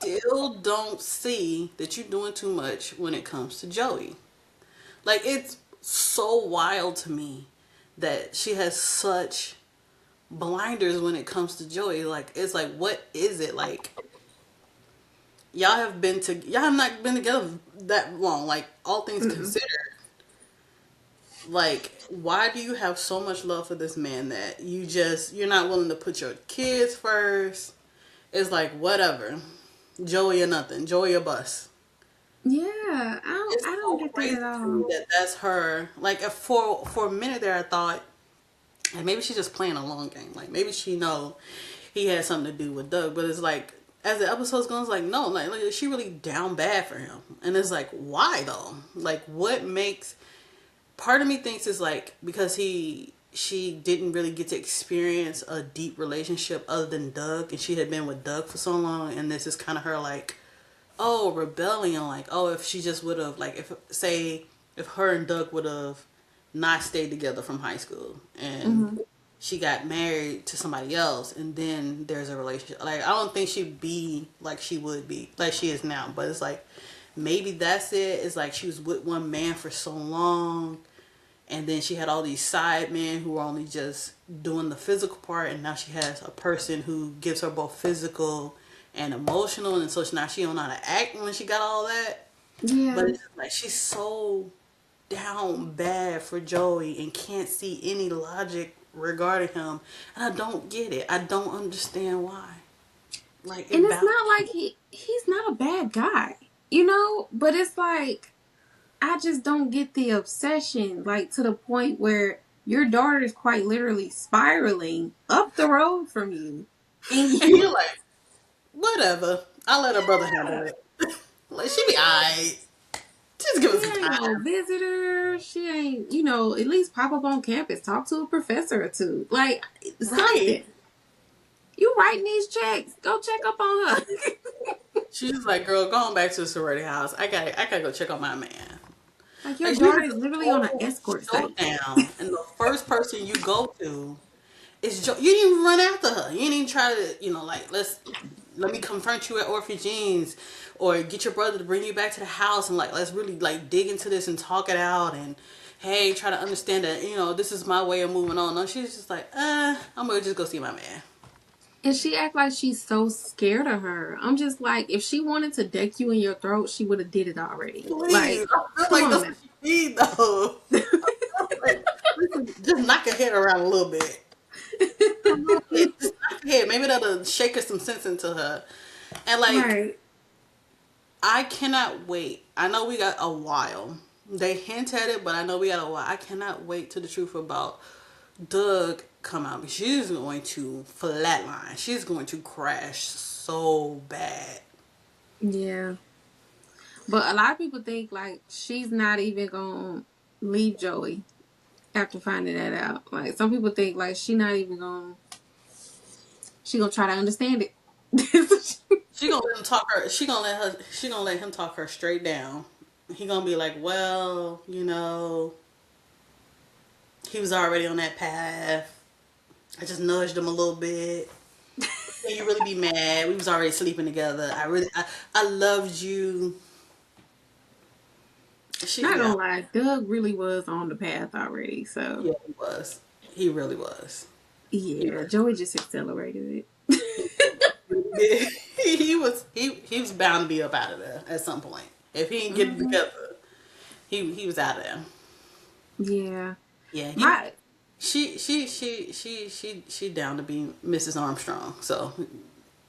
still don't see that you're doing too much when it comes to Joey. Like, it's so wild to me that she has such blinders when it comes to Joey. Like, it's like, what is it? Like, y'all have not been together that long. Like, all things Mm-mm. considered, like, why do you have so much love for this man that you're not willing to put your kids first? It's like, whatever, Joey or nothing, Joey or bust. Yeah, It's I don't so get that crazy at to me all. that that's her. Like, for a minute there, I thought, like, maybe she's just playing a long game. Like, maybe she know he had something to do with Doug, but it's like, as the episode's going, it's like, no, like she really down bad for him, and it's like, why though? Like, what makes? Part of me thinks it's like because she didn't really get to experience a deep relationship other than Doug, and she had been with Doug for so long, and this is kind of her like, oh, rebellion. Like, oh, if she just would have, like, if say if her and Doug would have not stayed together from high school and Hmm. she got married to somebody else, and then there's a relationship, like, I don't think she'd be like she would be like she is now. But it's like, maybe that's it. It's like she was with one man for so long, and then she had all these side men who were only just doing the physical part, and now she has a person who gives her both physical and emotional, and so now she don't know how to act when she got all that. But Yeah. it's just like she's so down bad for Joey and can't see any logic regarding him, and I don't get it. I don't understand why. Like, And it it's baffles not like he's not a bad guy, you know? But it's like I just don't get the obsession, like to the point where your daughter is quite literally spiraling up the road from you. And me. And you're you like, whatever. I'll let her brother handle yeah. it. Like, she be alright. Just give She us some ain't no time. visitor. She ain't, at least pop up on campus, talk to a professor or two. Like Right. something. You writing these checks. Go check up on her. She's like, girl, going back to the sorority house. I gotta go check on my man. Like your Like, she daughter had is this literally on an whole escort site. showdown, and the first person you go to is You didn't even run after her. You didn't even try to, like, let me confront you at Orphan Jeans, or get your brother to bring you back to the house, and, like, let's really, like, dig into this and talk it out, and hey, try to understand that, this is my way of moving on. No, she's just like, I'm gonna just go see my man. And she act like she's so scared of her. I'm just like, if she wanted to deck you in your throat, she would have did it already. Please, Like, I feel come like on that's now. what you need, though. Like, listen, just knock her head around a little bit. A little bit. Just knock her head. Maybe that'll shake her some sense into her. And, like, Right. I cannot wait. I know we got a while. They hint at it, but I know we got a while. I cannot wait till the truth about Doug come out. She's going to flatline. She's going to crash so bad. Yeah. But a lot of people think like she's not even gonna leave Joey after finding that out. Like some people think like she gonna try to understand it. She gonna let him talk her. She gonna let him talk her straight down. He gonna be like, well, he was already on that path. I just nudged him a little bit. Can you really be mad? We was already sleeping together. I loved you. Not Yeah, gonna lie, Doug really was on the path already. So yeah, he was. He really was. He yeah, Joey just accelerated He it. really did. He was bound to be up out of there at some point. If he didn't get it Hmm. together, he was out of there. Yeah. Yeah, My she down to be Mrs. Armstrong. So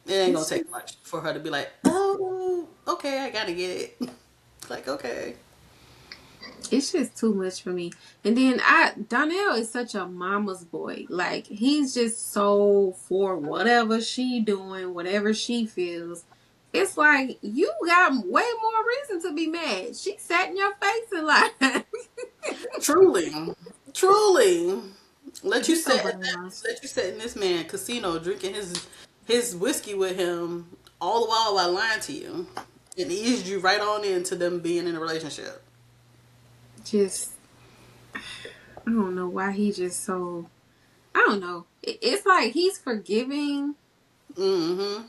it ain't gonna it's take just much for her to be like, oh, okay, I gotta get it. Like, okay. it's just too much for me. And then Donnell is such a mama's boy. Like he's just so for whatever she doing, whatever she feels. It's like you got way more reason to be mad. She sat in your face and like Truly, truly. Let you he's so sit at brainwashed. let you sit in this man casino drinking his whiskey with him all the while lying to you, and eased you right on into them being in a relationship. Just I don't know why he just I don't know. It's like he's forgiving, Mm-hmm.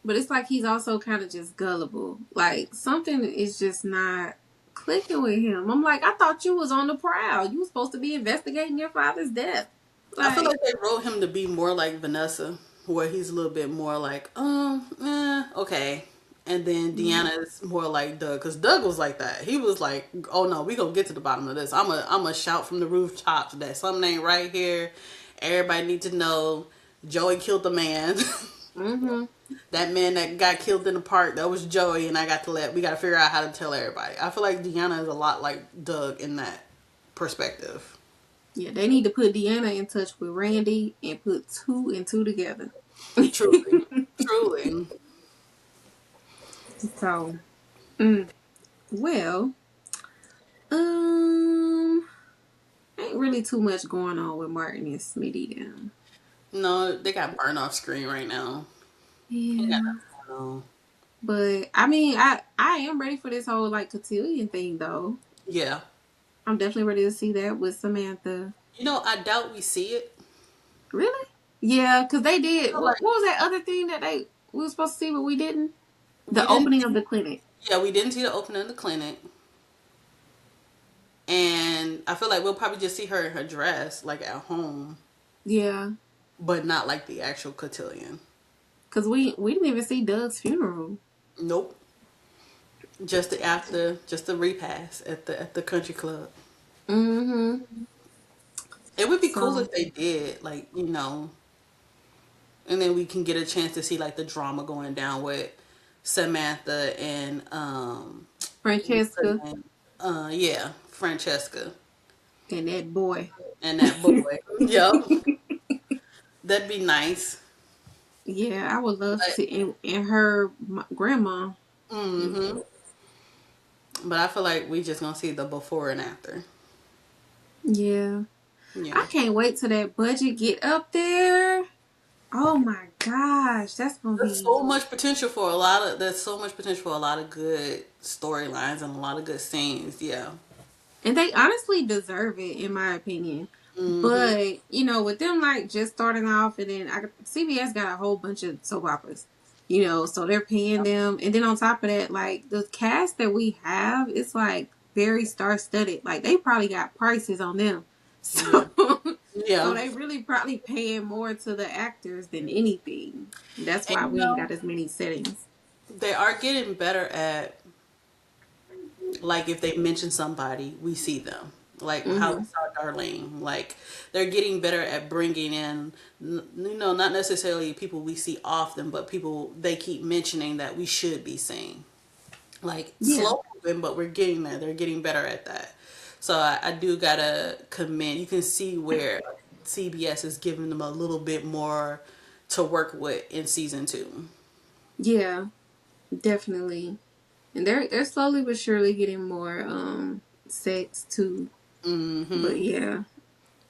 but it's like he's also kind of just gullible. Like something is just not clicking with him. I'm like, I thought you was on the prowl. You was supposed to be investigating your father's death. I feel Like, like they wrote him to be more like Vanessa, where he's a little bit more like, okay. And then mm, Deanna is more like Doug, because Doug was like that. He was like, oh no, we gonna get to the bottom of this. I'm a shout from the rooftops that something ain't right here. Everybody need to know Joey killed the man. mm-hmm. That man that got killed in the park, that was Joey, and we got to figure out how to tell everybody. I feel like Deanna is a lot like Doug in that perspective. Yeah, they need to put Deanna in touch with Randy and put two and two together. Truly, truly. So, mm, well, um, ain't really too much going on with Martin and Smitty down. No, they got burned off screen right now. Ain't got Yeah, nothing going on. but I mean, I am ready for this whole like cotillion thing though. Yeah. I'm definitely ready to see that with Samantha. I doubt we see it. Really? Yeah, because they did. Like What was that other thing that we were supposed to see, but we didn't? we The didn't. opening of the clinic. Yeah, we didn't see the opening of the clinic, and I feel like we'll probably just see her in her dress, like at home, Yeah, but not like the actual cotillion. because we didn't even see Doug's funeral. Nope. Just the repast at the country club. Mm-hmm. It would be cool So if they did, and then we can get a chance to see like the drama going down with Samantha and what's her Francesca name? Yeah, Francesca and that boy. and that boy. Yep, that'd be nice. Yeah, I would love to But see and her grandma. hmm but I feel like we just gonna see the before and after. Yeah, Yeah, I can't wait till that budget get up there. Oh my gosh, that's gonna be. there's so much potential for a lot of good storylines and a lot of good scenes. Yeah. And they honestly deserve it, in my opinion. hmm But with them like just starting off, and then CBS got a whole bunch of soap operas. So they're paying them, and then on top of that, like the cast that we have, it's like very star studded. Like they probably got prices on them, Yeah. so so Yeah. they really probably paying more to the actors than anything. That's And why we ain't got as many settings. they are getting better at, like, if they mention somebody, we see them. Like how we Hmm. saw Darlene. Like, they're getting better at bringing in, not necessarily people we see often, but people they keep mentioning that we should be seeing. Like, Yeah, slow moving, but we're getting there. They're getting better at that. So I do gotta commend. You can see where CBS is giving them a little bit more to work with in season two. yeah, definitely. And they're slowly but surely getting more sex too. But Mm-hmm. yeah,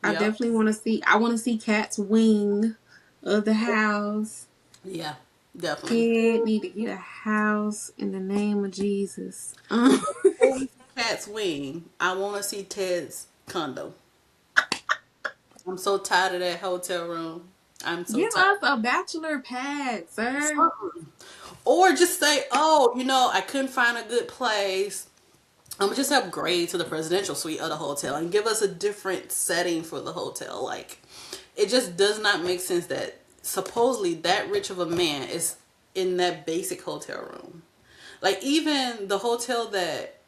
I Yep. definitely want to see. I want to see Cat's wing of the house. Yeah. Definitely. Ted need to get a house in the name of Jesus. Before we see Cat's wing, I want to see Ted's condo. I'm so tired of that hotel room. I'm so Give tired. us a bachelor pad, sir. Something. Or just say, oh, I couldn't find a good place. Just upgrade to the presidential suite of the hotel and give us a different setting for the hotel. Like, it just does not make sense that supposedly that rich of a man is in that basic hotel room. Like, even the hotel that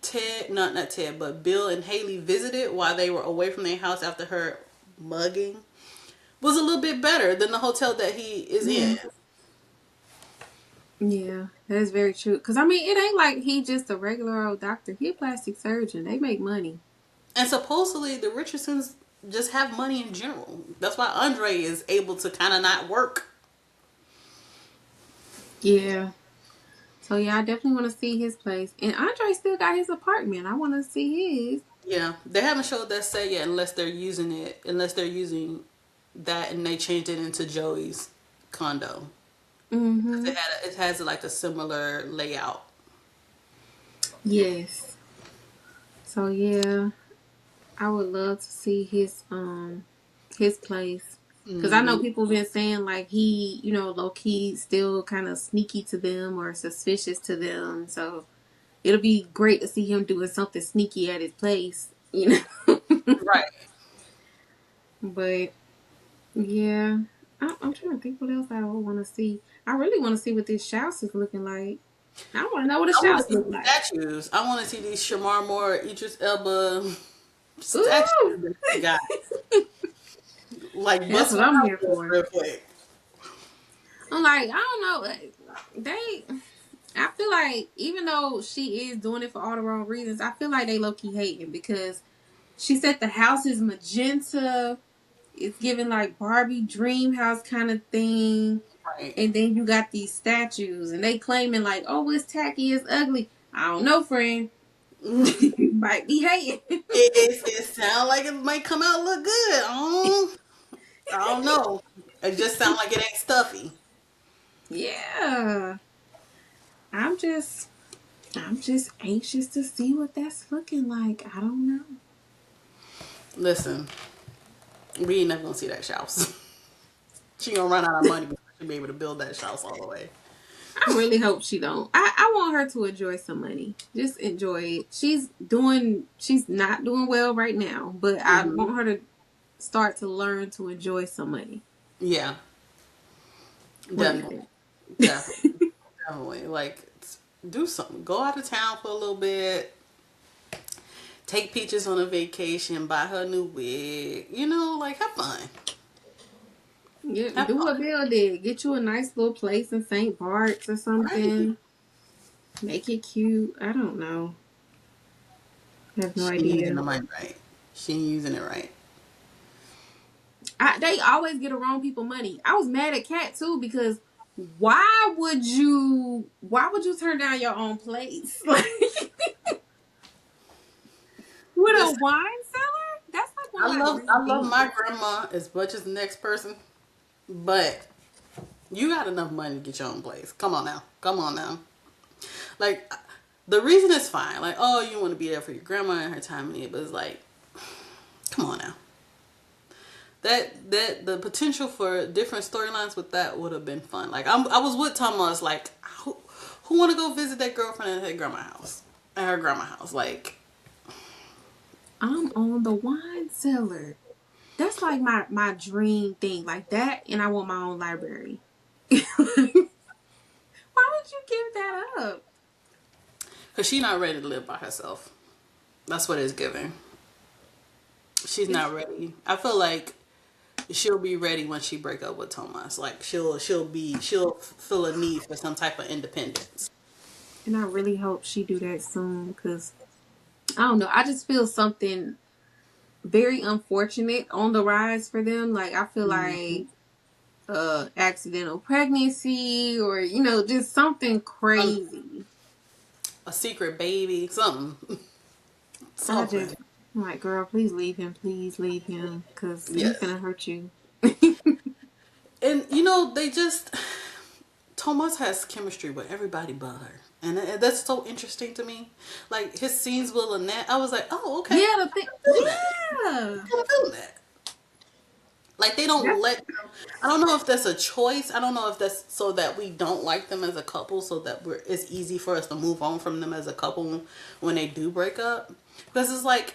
Ted, not Ted, but Bill and Haley visited while they were away from their house after her mugging was a little bit better than the hotel that he is Yeah, in. yeah, that is very true. Cause I mean, it ain't like he just a regular old doctor. He a plastic surgeon. They make money. And supposedly the Richardsons just have money in general. That's why Andre is able to kind of not work. Yeah. So yeah, I definitely want to see his place. And Andre still got his apartment. I want to see his. Yeah, they haven't showed that set yet unless they're using that and they changed it into Joey's condo. Mm-hmm. It has like a similar layout. Yes. So yeah, I would love to see his place. Because I know Mm-hmm. people been saying like he, low key still kind of sneaky to them or suspicious to them. So it'll be great to see him doing something sneaky at his place. Right. But yeah, I'm trying to think what else I would want to see. I really want to see what this house is looking like. I want to know what I a want to house see look these like. statues. I want to see these Shamar Moore, Idris Elba statues Ooh, that they got. Like, that's bust what one I'm out here for us for. real quick. I'm like, I don't know. They, I feel like even though she is doing it for all the wrong reasons, I feel like they low key hating because she said the house is magenta. It's giving like Barbie dream house kind of thing. Right. And then you got these statues and they claiming like, oh, it's tacky, it's ugly. I don't know, friend. You might be hating. It sound like it might come out look good. I don't know. It just sound like it ain't stuffy. Yeah. I'm just I'm just anxious to see what that's looking like. I don't know. Listen, we ain't never gonna see that house. She gonna run out of money before she be able to build that house all the way. I really hope she don't. I want her to enjoy some money. Just enjoy it. She's not doing well right now, but I Hmm. want her to start to learn to enjoy some money. Yeah, What do you definitely, think? definitely, definitely. Like, do something. Go out of town for a little bit. Take pictures on a vacation. Buy her a new wig. Like have fun. Yeah, Have do what fun. Bill did. Get you a nice little place in St. Bart's or Right. something. Make it cute. I don't know. I have no She ain't using idea. the money right. She ain't using it right. They always get around people money. I was mad at Kat too because why would you turn down your own place? Like with a Listen, wine cellar? That's like one I of my love dream I love things. my grandma as much as the next person, but you got enough money to get your own place. Come on now. Come on now. Like the reason is fine. Like, oh, you want to be there for your grandma and her time of need, but it's like, come on now. That the potential for different storylines with that would have been fun. Like I was with Thomas. Like who want to go visit that girlfriend at her grandma house? At her grandma house, like I'm on the wine cellar. That's like my dream thing. Like that, and I want my own library. Why would you give that up? because she's not ready to live by herself. That's what it's giving. She's It's, not ready. I feel like she'll be ready when she break up with Thomas. Like she'll feel a need for some type of independence. and I really hope she do that soon because I don't know. I just feel something very unfortunate on the rise for them. Like I feel Mm-hmm. like accidental pregnancy or just something Um, crazy. a secret baby, something, I just something. I'm like, girl, please leave him because he's Yes. gonna hurt you. And they just Thomas has chemistry with everybody but her, and that's so interesting to me. Like his scenes with Lynette, I was like, oh, okay, Yeah, the thing. I'm feeling that. Yeah, I'm feeling that. Like they don't that's let them. I don't know if that's a choice. I don't know if that's so that we don't like them as a couple, so that it's easy for us to move on from them as a couple when they do break up. Because it's like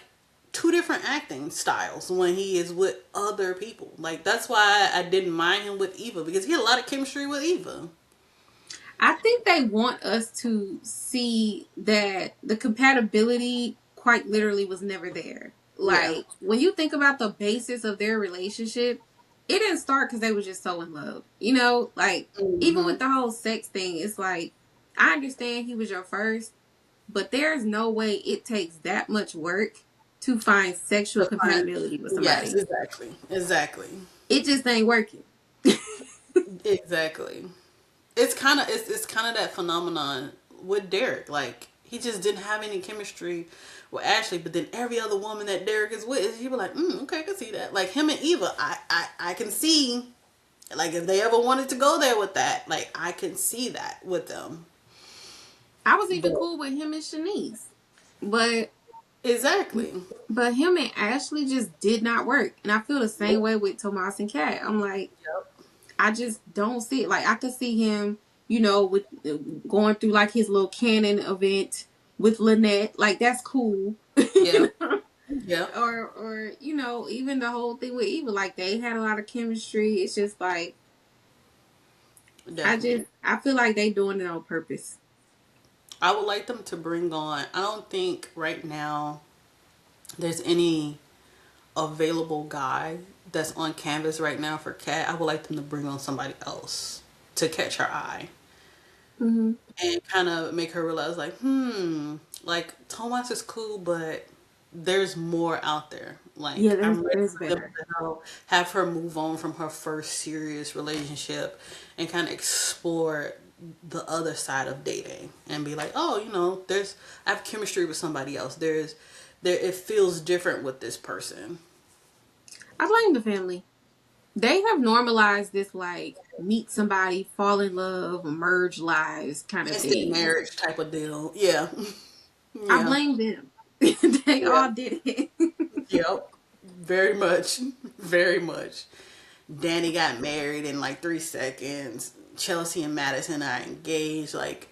two different acting styles when he is with other people. Like that's why I didn't mind him with Eva because he had a lot of chemistry with Eva. I think they want us to see that the compatibility quite literally was never there. Yeah. Like when you think about the basis of their relationship, it didn't start because they were just so in love. Like even Hmm. with the whole sex thing, it's like I understand he was your first, but there's no way it takes that much work to find sexual To find, compatibility with yes, somebody. exactly, exactly, It just ain't working. exactly. It's kind of that phenomenon with Derek. Like he just didn't have any chemistry with Ashley, but then every other woman that Derek is with, he be like, okay, I can see that. Like him and Eva, I can see. Like if they ever wanted to go there with that, like I can see that with them. I was even But cool with him and Shanice, but Exactly. But him and Ashley just did not work. And I feel the same way with Tomas and Kat. I'm like, Yep. I just don't see it. Like I could see him, with going through like his little canon event with Lynette. Like that's cool. Yep. Yep. or even the whole thing with Eva. Like they had a lot of chemistry. It's just like Definitely. I feel like they doing it on purpose. I would like them to bring on. I don't think right now there's any available guy that's on canvas right now for Kat. I would like them to bring on somebody else to catch her eye Hmm. and kind of make her realize, like, like Thomas is cool, but there's more out there. Yeah, Like, I'm ready there's for them better. to have her move on from her first serious relationship and kind of explore the other side of dating and be like, oh, I have chemistry with somebody else. It feels different with this person. I blame the family. They have normalized this like meet somebody, fall in love, merge lives kind of Instant thing. marriage type of deal. Yeah. I Yeah. blame them. They Yeah. all did it. Yep. Very much. Very much. Danny got married in like 3 seconds. Chelsea and Madison are engaged. Like,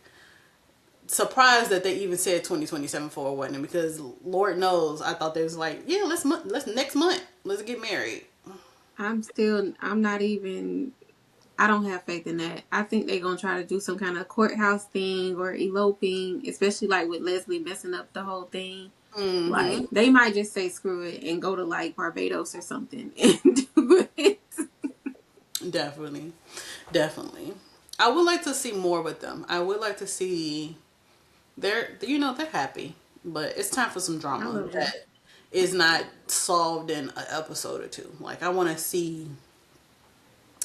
surprised that they even said 2027 for a wedding, because Lord knows I thought they was like, yeah, let's next month let's get married. I'm not even, I don't have faith in that. I think they're going to try to do some kind of courthouse thing or eloping, especially like with Leslie messing up the whole thing. Mm-hmm. Like, they might just say screw it and go to like Barbados or something and do it. Definitely. Definitely. I would like to see more with them. I would like to see they're happy, but it's time for some I drama love them. that is not solved in an episode or two. Like, I want to see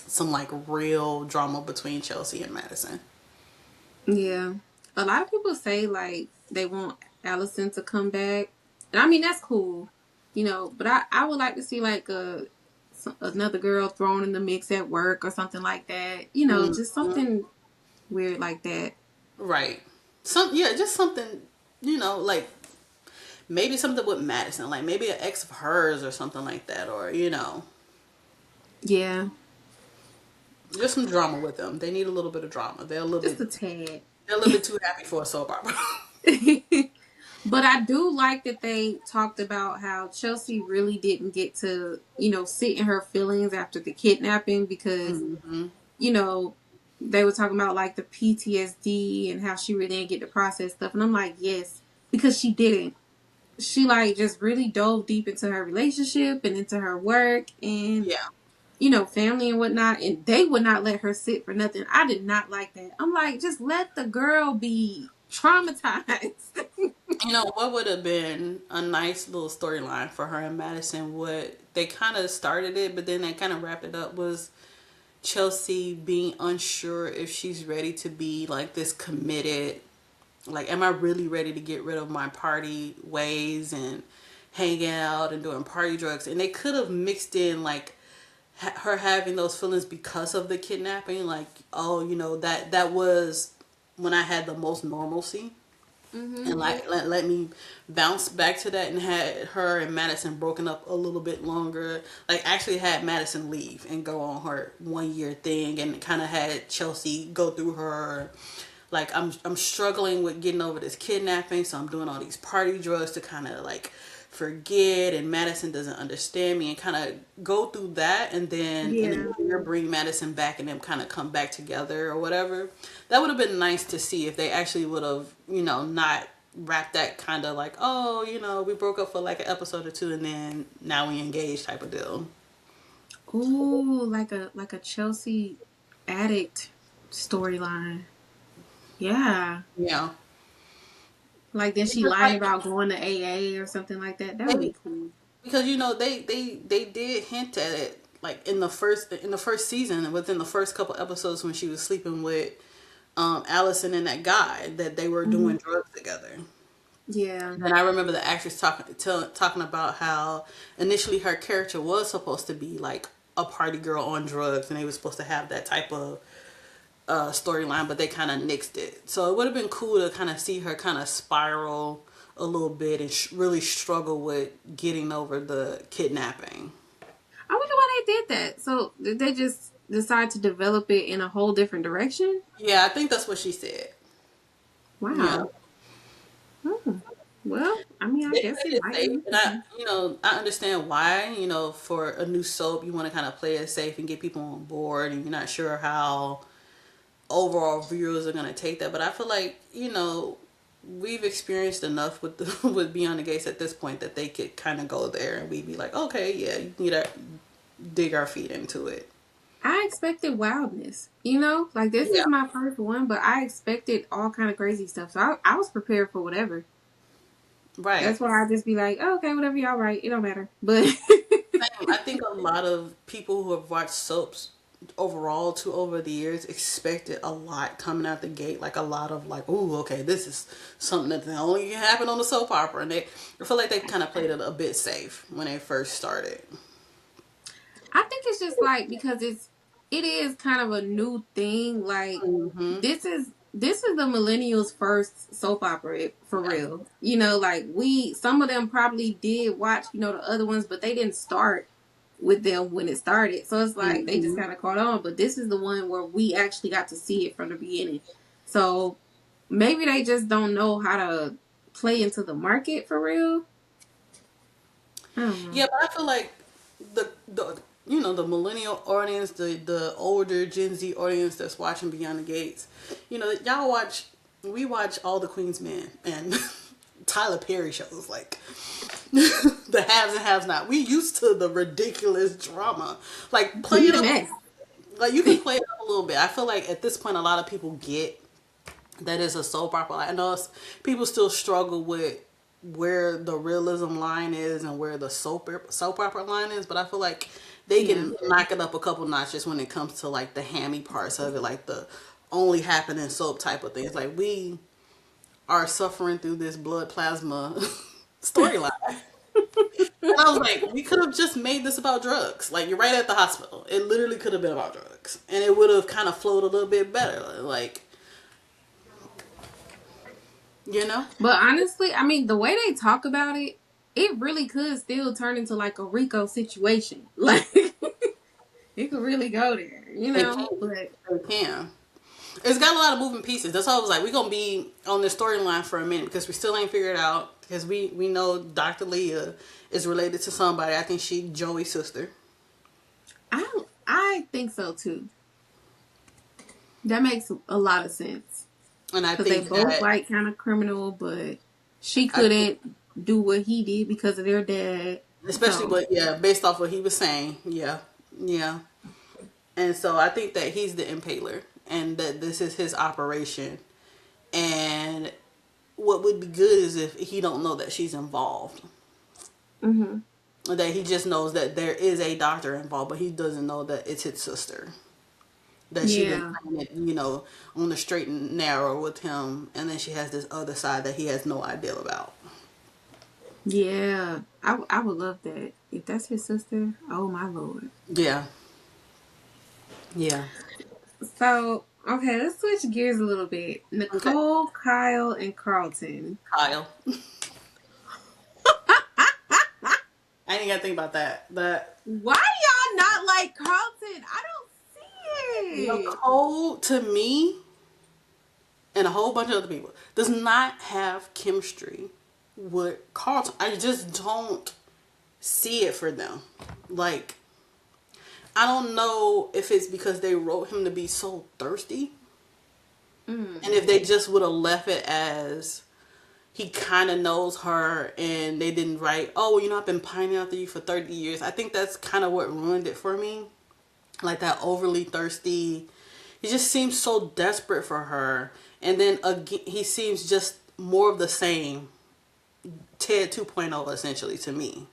some like real drama between Chelsea and Madison. Yeah. A lot of people say like they want Allison to come back. And I mean, that's cool, but I would like to see like another girl thrown in the mix at work or something like that. Just Mm-hmm. something weird like that. Right. Just something, like maybe something with Madison, like maybe an ex of hers or something like that, or Yeah. just some drama with them. They need a little bit of drama. Just a tad. They're a little bit too happy for a soap opera. But I do like that they talked about how Chelsea really didn't get to, sit in her feelings after the kidnapping because, Hmm. you know, they were talking about like the PTSD and how she really didn't get to process stuff. And I'm like, yes, because she didn't. She like just really dove deep into her relationship and into her work and, Yeah. family and whatnot. And they would not let her sit for nothing. I did not like that. I'm like, just let the girl be traumatized. What would have been a nice little storyline for her and Madison? What they kind of started it, but then they kind of wrapped it up, was Chelsea being unsure if she's ready to be like this committed. Like, am I really ready to get rid of my party ways and hanging out and doing party drugs? And they could have mixed in like her having those feelings because of the kidnapping. Like, oh, that was when I had the most normalcy, Hmm. and like let me bounce back to that, and had her and Madison broken up a little bit longer. Like, actually had Madison leave and go on her 1 year thing, and kind of had Chelsea go through her, like, I'm struggling with getting over this kidnapping, so I'm doing all these party drugs to kind of like forget, and Madison doesn't understand me, and kind of go through that, and then in Yeah. a year bring Madison back and them kind of come back together or whatever. That would have been nice to see if they actually would have, not wrapped that kind of like, oh, we broke up for like an episode or two and then now we engaged type of deal. Ooh, like a Chelsea addict storyline. Yeah. Yeah. Like then she Because lied like about going to AA or something like that. That would they be cool. because they did hint at it, like in the first season, and within the first couple episodes, when she was sleeping with Allison and that guy, that they were Hmm. doing drugs together. Yeah. And I remember the actress talking about how initially her character was supposed to be like a party girl on drugs, and they were supposed to have that type of storyline, but they kind of nixed it. So it would have been cool to kind of see her kind of spiral a little bit and really struggle with getting over the kidnapping. I wonder why they did that. So did they just decide to develop it in a whole different direction? Yeah, I think that's what she said. Yeah. Wow. Hmm. Well, I mean, I They guess played it it might be safe, and interesting. I understand why. For a new soap, you want to kind of play it safe and get people on board, and you're not sure how overall viewers are gonna take that. But I feel like we've experienced enough with with Beyond the Gates at this point that they could kind of go there, and we'd be like, okay, yeah, you need to dig our feet into it. I expected wildness, like this Yeah, is my first one, but I expected all kind of crazy stuff. So I was prepared for whatever. right. That's why I just be like, oh, okay, whatever y'all write, it don't matter. But I think a lot of people who have watched soaps overall too over the years expected a lot coming out the gate, like a lot of like, ooh, okay, this is something that only can happen on a soap opera, and I feel like they kind of played it a bit safe when they first started. I think it's just like because it is kind of a new thing. Like Mm-hmm. this is the millennials' first soap opera for Yeah. real. Like some of them probably did watch the other ones, but they didn't start with them when it started. So it's like they just Mm-hmm. kind of caught on. But this is the one where we actually got to see it from the beginning. So maybe they just don't know how to play into the market for real. I don't know. Yeah, but I feel like the millennial audience, the older Gen Z audience that's watching Beyond the Gates, y'all watch we watch all the Queen's Men and Tyler Perry shows like the haves and haves not. We used to the ridiculous drama. Like play We it the up. next. Like you can play it up a little bit. I feel like at this point a lot of people get that is a soap opera. I know people still struggle with where the realism line is and where the soap opera line is, but I feel like they Yeah. can knock it up a couple notches when it comes to like the hammy parts of it, like the only happening soap type of things. Like we are suffering through this blood plasma storyline. And I was like, we could have just made this about drugs. Like, you're right at the hospital. It literally could have been about drugs. And it would have kind of flowed a little bit better. Like, you know? But honestly, I mean, the way they talk about it, it really could still turn into like a Rico situation. Like it could really go there. It can. But It can. It's got a lot of moving pieces. That's why I was like, we're going to be on this storyline for a minute because we still ain't figured out. Because we know Dr. Leah is related to somebody. I think she Joey's sister. I think so too. That makes a lot of sense And I because they think both that, like kind of criminal, but she I think, couldn't do what he did because of their dad. especially So yeah, based off what he was saying. Yeah. Yeah. And so I think that he's the impaler and that this is his operation. And what would be good is if he don't know that she's involved. hmm That he just knows that there is a doctor involved, but he doesn't know that it's his sister. That she been yeah, playing it, on the straight and narrow with him, and then she has this other side that he has no idea about. yeah, I would love that if that's his sister. Oh my lord. Yeah, yeah. So, okay, let's switch gears a little bit. Okay, Nicole, Kyle, and Carlton. Kyle. I ain't gotta think about that. But Why y'all not like Carlton? I don't see it. Nicole, to me, and a whole bunch of other people, does not have chemistry with Carlton. I just don't see it for them. Like, I don't know if it's because they wrote him to be so thirsty. Mm. And if they just would have left it as he kind of knows her and they didn't write, oh, I've been pining after you for 30 years. I think that's kind of what ruined it for me. Like that overly thirsty. He just seems so desperate for her. And then again, he seems just more of the same. Ted 2.0 essentially to me.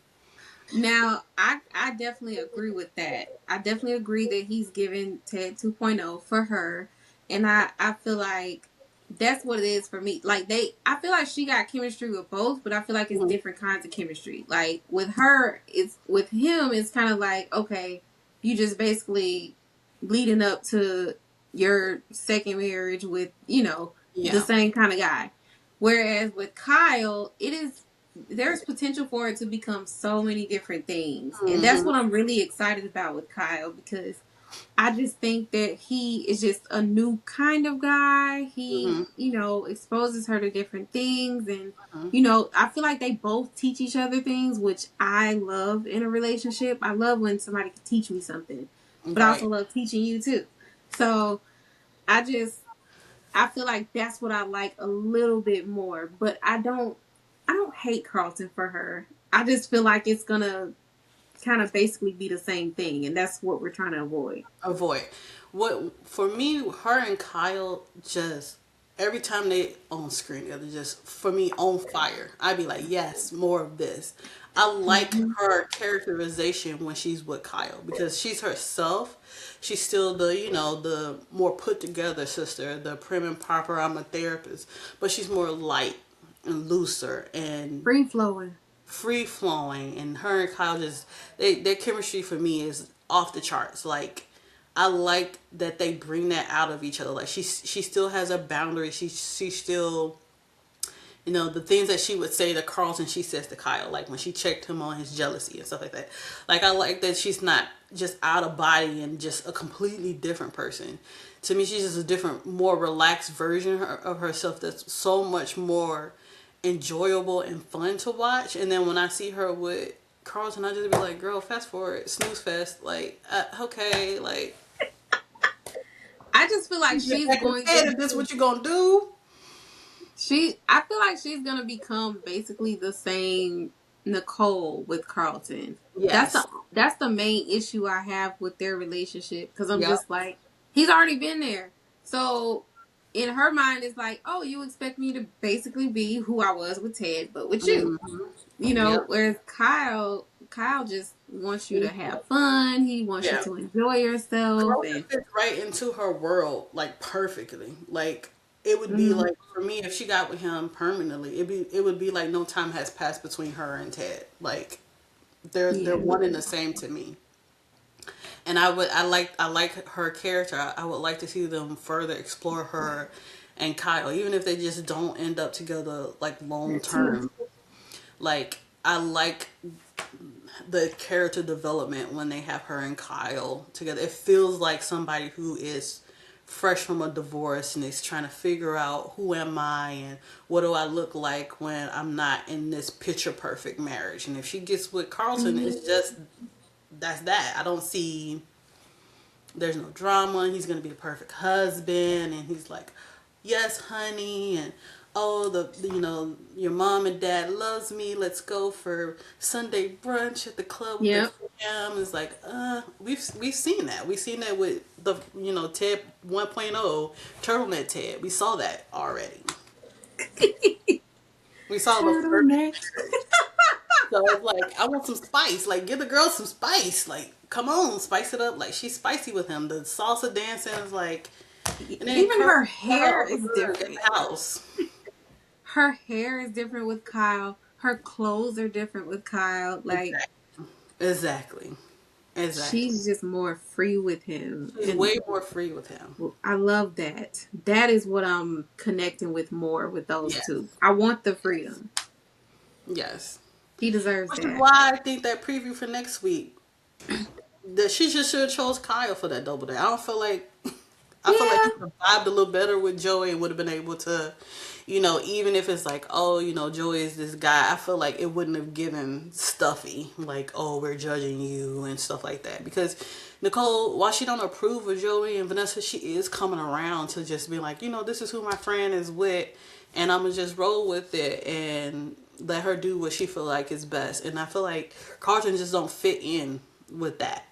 Now, I definitely agree with that. I definitely agree that he's giving Ted 2.0 for her. And I feel like that's what it is for me. Like I feel like she got chemistry with both, but I feel like it's Mhm. different kinds of chemistry. Like with her, with him, it's kind of like, okay, you just basically leading up to your second marriage with, the Yeah. same kind of guy. Whereas with Kyle, there's potential for it to become so many different things. And that's Mm-hmm. what I'm really excited about with Kyle, because I just think that he is just a new kind of guy. He, Mm-hmm. exposes her to different things. And, Mm-hmm. I feel like they both teach each other things, which I love in a relationship. I love when somebody can teach me something, but I also Right. love teaching you too. So I just, I feel like that's what I like a little bit more. But I don't hate Carlton for her. I just feel like it's gonna kind of basically be the same thing, and that's what we're trying to avoid. Avoid. What for me, her and Kyle just every time they on screen together, just for me on fire. I'd be like, yes, more of this. I like Hmm. her characterization when she's with Kyle because she's herself. She's still the more put together sister, the prim and proper. I'm a therapist, but she's more light and looser and Free flowing. free flowing, and her and Kyle just their chemistry for me is off the charts. Like I like that they bring that out of each other. Like she still has a boundary. She still the things that she would say to Carlton, she says to Kyle. Like when she checked him on his jealousy and stuff like that. Like I like that she's not just out of body and just a completely different person. To me, she's just a different, more relaxed version of herself. That's so much more enjoyable and fun to watch. And then when I see her with Carlton, I just be like, girl, fast forward, snooze fest. Like, okay, like, I just feel like you get she's back in going bed to if this what you gonna do. I feel like she's gonna become basically the same Nicole with Carlton. That's the Yes. that's the main issue I have with their relationship, because I'm Yep. just like, he's already been there. So in her mind, it's like, oh, you expect me to basically be who I was with Ted, but with you. Mm-hmm. Yep. Whereas Kyle just wants you to have fun. He wants you Yeah. to enjoy yourself, Carlton and fits right into her world like perfectly. Like it would be mhm, like for me if she got with him permanently, it would be like no time has passed between her and Ted. Like they're yeah, one and the same to me. And I like her character. I would like to see them further explore her and Kyle, even if they just don't end up together like long that too. term. Like I like the character development when they have her and Kyle together. It feels like somebody who is fresh from a divorce and is trying to figure out who am I and what do I look like when I'm not in this picture perfect marriage. And if she gets with Carlton, Mhm. it's just that's that. I don't see there's no drama. He's gonna be the perfect husband, and he's like, "Yes, honey," and oh, your mom and dad loves me. Let's go for Sunday brunch at the club with the Yep. fam. It's like, we've seen that. We've seen that with the Ted 1.0 turtleneck Ted. We saw that already. We saw the first. Turtleneck. So it's like, I want some spice. Like, give the girl some spice. Like, come on, spice it up. Like, she's spicy with him. The salsa dancing is like, and then Even Kurt her got her hair upper is good in different. the house. Her hair is different with Kyle. Her clothes are different with Kyle. Like, Exactly. Exactly. Exactly. she's just more free with him. She's And way more free with him. I love that. That is what I'm connecting with more with those Yes. two. I want the freedom. Yes. He deserves Which is that. why I think that preview for next week that she just should have chose Kyle for that double date. I feel like Yeah. he could have vibed a little better with Joey and would have been able to, even if it's like, oh, Joey is this guy, I feel like it wouldn't have given stuffy, like, oh, we're judging you and stuff like that. Because Nicole, while she don't approve of Joey and Vanessa, she is coming around to just be like, this is who my friend is with, and I'm gonna just roll with it and let her do what she feel like is best. And I feel like Carlton just don't fit in with that.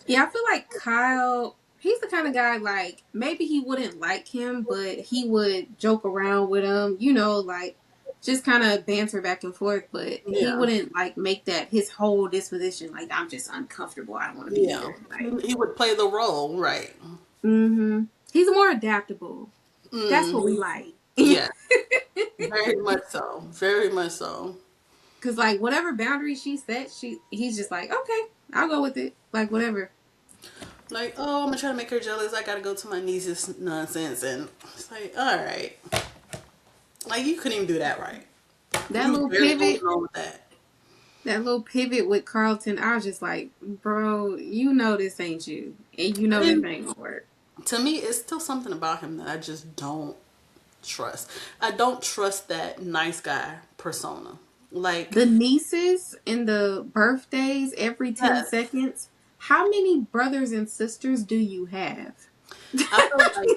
Yeah, I feel like Kyle, he's the kind of guy, like, maybe he wouldn't like him, but he would joke around with him, like, just kind of banter back and forth, but he Yeah. wouldn't, like, make that his whole disposition, like, I'm just uncomfortable. I don't want to be Yeah. here. Like, He would play the role, right? he's more adaptable. That's what we Mm, like. yeah, very much so. Very much so. Cause like whatever boundary she set, he's just like, okay, I'll go with it. Like whatever. Like, oh, I'm gonna try to make her jealous. I gotta go to my niece's nonsense, and it's like, all right. Like you couldn't even do that right. That You was little barely holding pivot, on with that. that little pivot with Carlton, I was just like, bro, you know this ain't you, and you But know this then ain't gonna work. to me, it's still something about him that I just don't trust. I don't trust that nice guy persona. Like, The nieces and the birthdays every 10 yes, seconds. How many brothers and sisters do you have? I feel like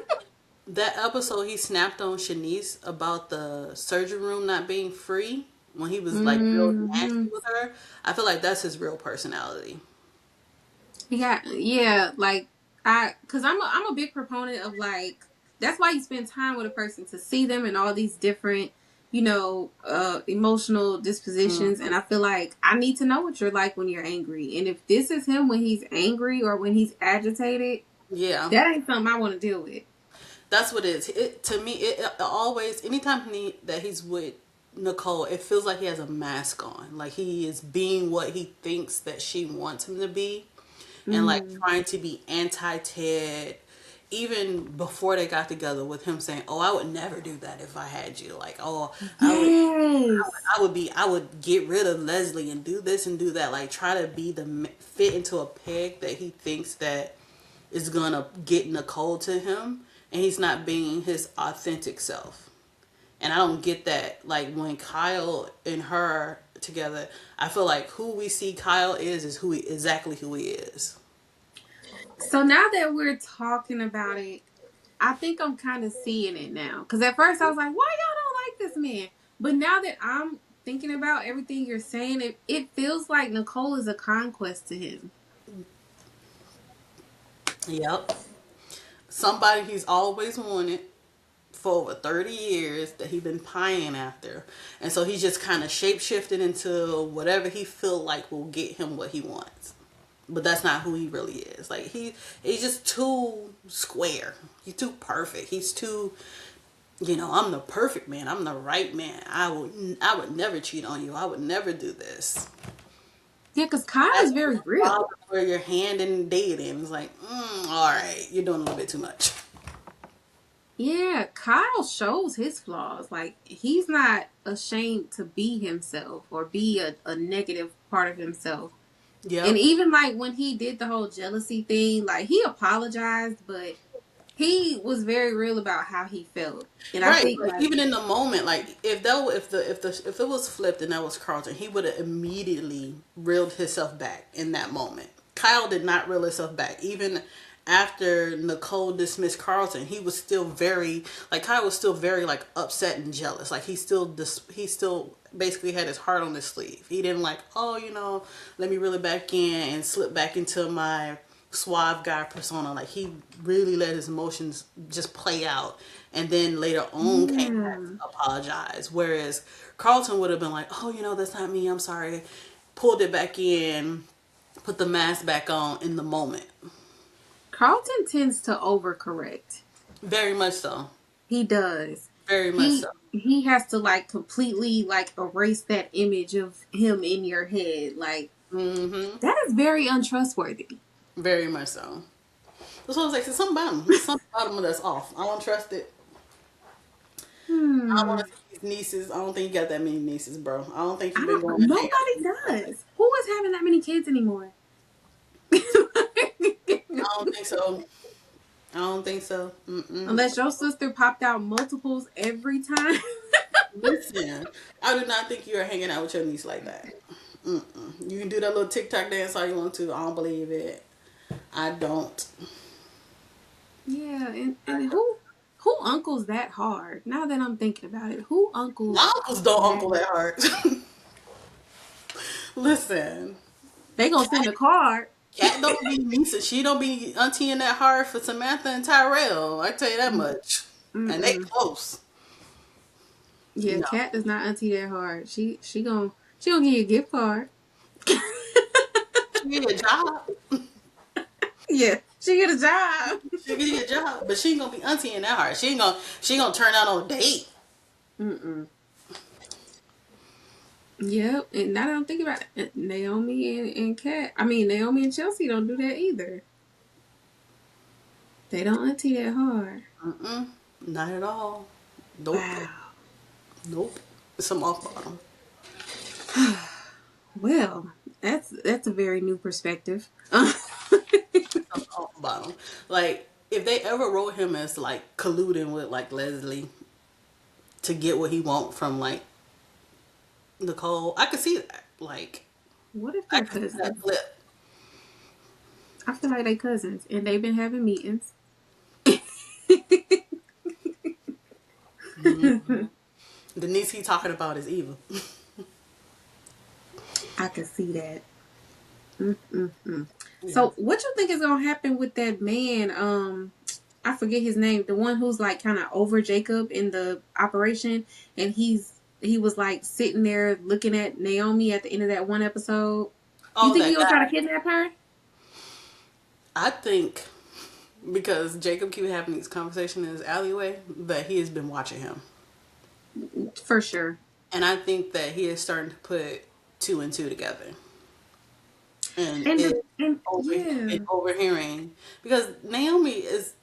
that episode he snapped on Shanice about the surgery room not being free when he was like real nasty Hmm. with her. I feel like that's his real personality. Yeah, yeah, like cause I'm a big proponent of like, that's why you spend time with a person to see them and all these different, emotional dispositions. Mm, And I feel like I need to know what you're like when you're angry. And if this is him when he's angry or when he's agitated, yeah, that ain't something I want to deal with. that's what it is. It to me, it always anytime that he's with Nicole, it feels like he has a mask on. Like he is being what he thinks that she wants him to be, and like Mm. trying to be anti Ted. Even before they got together, with him saying, "Oh, I would never do that if I had you." Like, "Oh, I would, Yes. I would get rid of Leslie and do this and do that." Like, try to be fit into a peg that he thinks that is gonna get Nicole to him, and he's not being his authentic self. And I don't get that. Like when Kyle and her together, I feel like who we see Kyle is who exactly who he is. So now that we're talking about it, I think I'm kind of seeing it now. Because at first I was like, why y'all don't like this man? But now that I'm thinking about everything you're saying, it feels like Nicole is a conquest to him. Yep. Somebody he's always wanted for over 30 years that he's been pining after. And so he's just kind of shapeshifted into whatever he feel like will get him what he wants. But that's not who he really is. Like he's just too square. He's too perfect. He's too, I'm the perfect man. I'm the right man. I would never cheat on you. I would never do this. Yeah, because Kyle That's is very real. where your hand in dating. It's like, all right, you're doing a little bit too much. Yeah, Kyle shows his flaws. Like, he's not ashamed to be himself or be a negative part of himself. And Yep. even like when he did the whole jealousy thing, like he apologized, but he was very real about how he felt. And I Right, think but like, even in the moment, like if that if it was flipped and that was Carlton, he would have immediately reeled himself back in that moment. Kyle did not reel himself back. Even after Nicole dismissed Carlton, he was still very like Kyle was still very like upset and jealous. Like he still basically had his heart on his sleeve. He didn't like, oh, let me reel it back in and slip back into my suave guy persona. Like he really let his emotions just play out, and then later on came back yeah. to apologize. Whereas Carlton would have been like, "Oh, that's not me. I'm sorry." Pulled it back in, put the mask back on in the moment. Carlton tends to overcorrect. Very much so. He does. Very much so. He has to like completely like erase that image of him in your head. Like Mm-hmm. that is very untrustworthy. Very much so. That's what I was like. There's something about him. There's something about him that's off. I don't trust it. I want Hmm. to see his nieces. I don't think you got that many nieces, bro. I don't think I you've been don't. going to hang out Nobody with nieces like that. does. Who is having that many kids anymore? I don't think so. I don't think so. Mm-mm. Unless your sister popped out multiples every time. Listen, I do not think you're hanging out with your niece like that. Mm-mm. You can do that little TikTok dance all you want to. I don't believe it. I don't. Yeah, and who uncles that hard? Now that I'm thinking about it, who My uncles uncles don't that? uncle that hard. Listen, They gonna send a card. Cat don't be Lisa. She don't be auntieing that hard for Samantha and Tyrell. I tell you that much. And they Mm-mm. close. Yeah, No. Kat does not auntie that hard. She gonna give you a gift card. She get a job. Yeah, she get a job. She get a job. But she ain't gonna be auntieing that hard. She ain't gonna turn out on a date. Mm-mm. Yep, and now that I'm thinking about it, Naomi and Kat. I mean, Naomi and Chelsea don't do that either. They don't auntie that hard. Mm-mm. Not at all. Nope. Wow. Nope. Some off bottom. Well, that's a very new perspective. Some off bottom. Like if they ever wrote him as like colluding with like Leslie to get what he want from like Nicole, I could see that. Like What if I they're could see that cousins? flip. I feel like they cousins and they've been having meetings. The niece he talking about is evil. I can see that. Mm-mm-mm. Yeah. So, what you think is gonna happen with that man? I forget his name. The one who's like kind of over Jacob in the operation, and he was like sitting there looking at Naomi at the end of that one episode. You Oh, think he that gonna try to guy. kidnap her? I think because Jacob keep having these conversations in his alleyway that he has been watching him. For sure. And I think that he is starting to put two and two together. And And it yeah, overhearing because Naomi is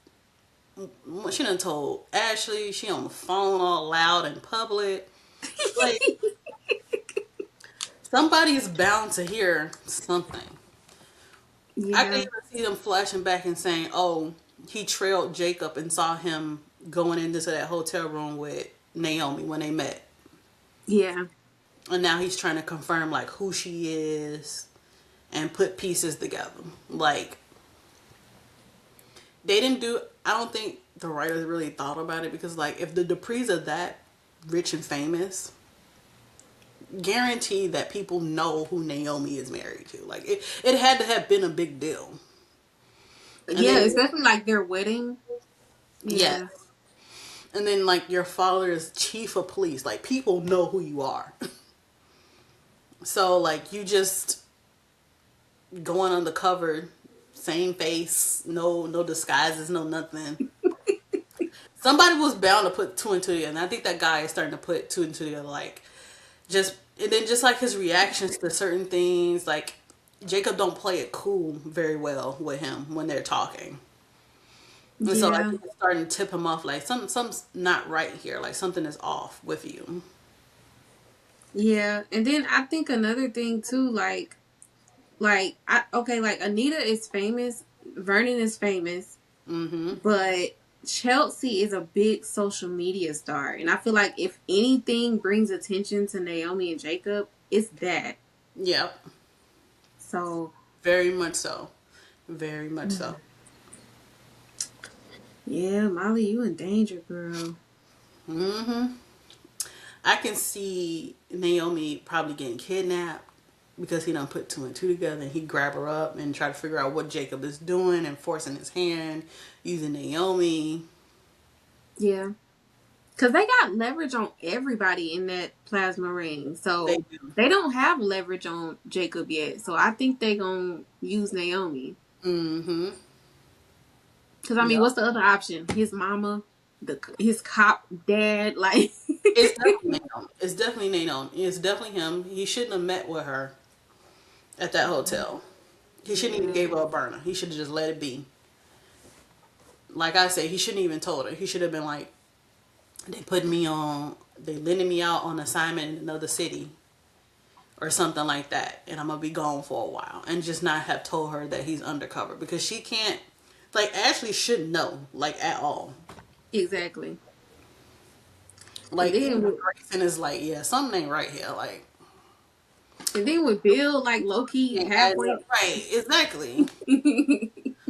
she done told Ashley she on the phone all loud in public. Like somebody is bound to hear something. I can yeah, even see them flashing back and saying, "Oh, he trailed Jacob and saw him going into that hotel room with Naomi when they met, yeah, and now he's trying to confirm like who she is and put pieces together." Like they didn't do. I don't think the writers really thought about it because like if the Duprees are that rich and famous, guaranteed that people know who Naomi is married to. Like it had to have been a big deal. And yeah. then Especially like their wedding. yes. Yeah, And then like your father is chief of police. Like people know who you are. So like you just going undercover, same face, no disguises, no nothing. Somebody was bound to put two and two together. And I think that guy is starting to put two and two together. Like just and then just like his reactions to certain things, like Jacob don't play it cool very well with him when they're talking. And so I yeah, think it's starting to tip him off like something's not right here. Like something is off with you. yeah. And then I think another thing too, like Anita is famous, Vernon is famous, Mm-hmm. but Chelsea is a big social media star, and I feel like if anything brings attention to Naomi and Jacob, it's that. Yep. So Very much so. Very much so. yeah, Molly, you in danger, girl. Mm-hmm. I can see Naomi probably getting kidnapped because he done put two and two together and he grab her up and try to figure out what Jacob is doing and forcing his hand using Naomi. Yeah, because they got leverage on everybody in that plasma ring, They so do. they don't have leverage on Jacob yet. So I think they gonna use Naomi. Mm-hmm. Because I mean, Yep. what's the other option? His mama, his cop dad, like. It's definitely Naomi. It's definitely Naomi. It's definitely him. He shouldn't have met with her at that hotel. He shouldn't even Yeah. gave her a burner. He should have just let it be. Like I said, he shouldn't even told her. He should have been like, they lending me out on assignment in another city or something like that, and I'm gonna be gone for a while, and just not have told her that he's undercover because she can't. Like Ashley shouldn't know, like at all. Exactly. And Like even then with Grayson is like, yeah, something ain't right here. Like, and then with Bill, like low key ain't adding halfway. up. Right, exactly.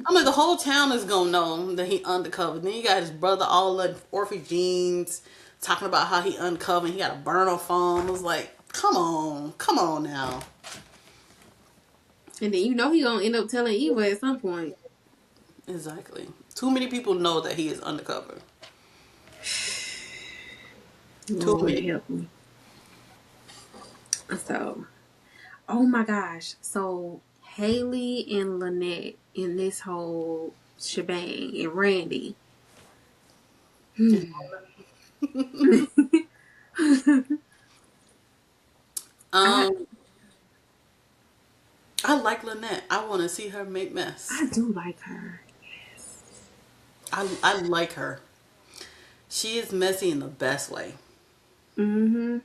I'm like the whole town is gonna know that he undercover. Then you got his brother all in orphan jeans talking about how he uncovered. He got a burner phone. I was like, come on now. And then you know he gonna end up telling Eva at some point. Exactly. Too many people know that he is undercover. Too Lord many. help me. So, oh my gosh. So Haley and Lynette in this whole shebang and Randy. I Um, I like Lynette. I want to see her make mess. I do like her. I like her. She is messy in the best way. Mm-hmm.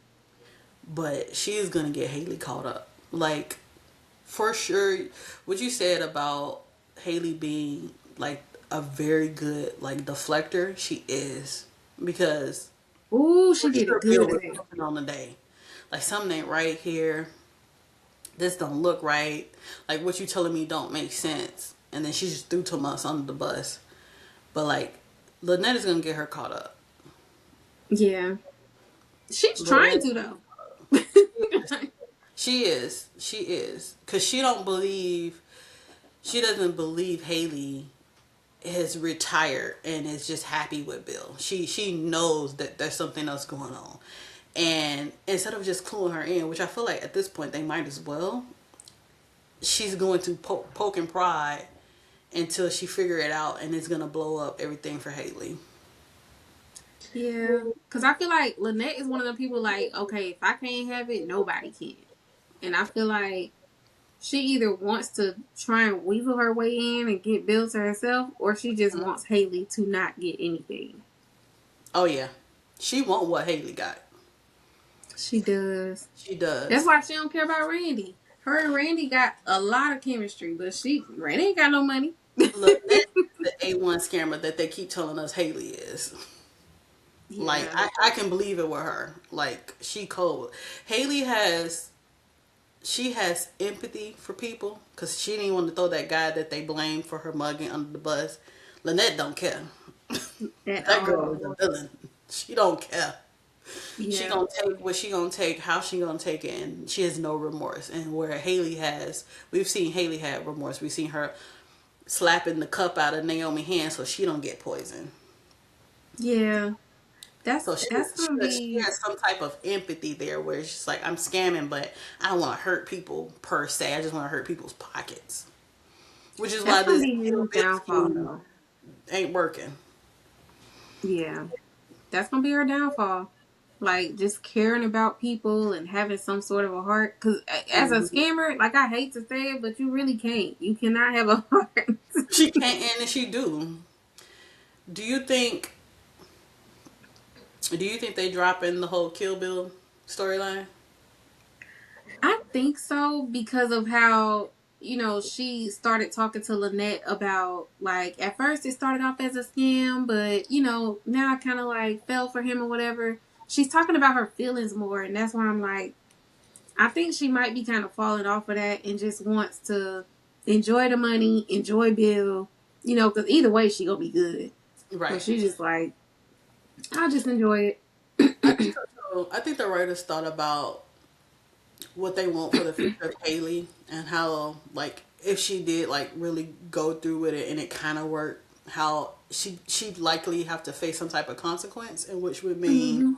But she is gonna get Haley caught up. Like, for sure, what you said about Haley being like a very good like deflector, she is. Because Ooh, for she did it sure good Bill was today. something on the day. Like, something ain't right here. This don't look right. Like, what you telling me don't make sense. And then she just threw Tomas under the bus. But like, Lynette is gonna get her caught up. Yeah. She's trying Lynette, to though. she is. She is. Cause she doesn't believe Haley has retired and is just happy with Bill. She knows that there's something else going on. And instead of just cluing her in, which I feel like at this point they might as well, she's going to poke and pry until she figure it out, and it's gonna blow up everything for Haley. Yeah. Cause I feel like Lynette is one of the people like, okay, if I can't have it, nobody can. And I feel like she either wants to try and weasel her way in and get Bill to herself, or she just wants Haley to not get anything. Oh yeah, she want what Haley got. She does. She That's does. why she don't care about Randy. Her and Randy got a lot of chemistry, but Randy ain't got no money. Look, that's the A1 scammer that they keep telling us Haley is. Like, Yeah. I can believe it with her. Like, she cold. Haley has she has empathy for people because she didn't want to throw that guy that they blamed for her mugging under the bus. Lynette don't care. At That girl is a all. villain. She don't care. She Yeah. gonna take what she gonna take, how she gonna take it, and she has no remorse. And where Haley has, we've seen Haley have remorse. We've seen her slapping the cup out of Naomi's hand so she don't get poisoned. Yeah. So she, That's gonna she be has some type of empathy there where she's like, I'm scamming, but I don't want to hurt people per se. I just want to hurt people's pockets. Which is that's why gonna this be Kill his Bill downfall scheme though. ain't working. Yeah. That's gonna be her downfall. Like just caring about people and having some sort of a heart. Cause as a Mhm. scammer, like I hate to say it, but you really can't. You cannot have a heart. She can't, and she do. Do you think? Do you think they drop in the whole Kill Bill storyline? I think so because of how she started talking to Lynette about like at first it started off as a scam, but now I kind of like fell for him or whatever. She's talking about her feelings more, and that's why I'm like, I think she might be kind of falling off of that and just wants to enjoy the money, enjoy Bill, because either way she gonna be good. So Right. she's just like, I'll just enjoy I think it. so. I think the writers thought about what they want for the future of Haley and how, like, if she did like really go through with it and it kind of worked, how she'd likely have to face some type of consequence, and which would mean Hmm.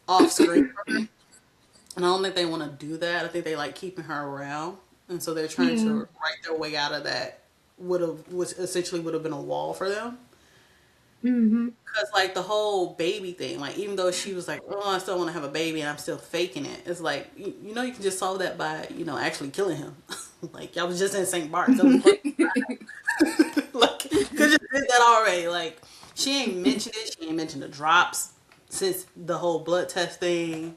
off screen. And I don't think they want to do that. I think they like keeping her around, and so they're trying to Yeah. write their way out of that. Which essentially would have been a wall for them. Hmm. Cause like the whole baby thing, like even though she was like, "Oh, I still want to have a baby," and I'm still faking it. It's like you can just solve that by actually killing him. Like, y'all was just in St. Bart's. That was like, could just did that already. Like, she ain't mentioned it. She ain't mentioned the drops since the whole blood test thing.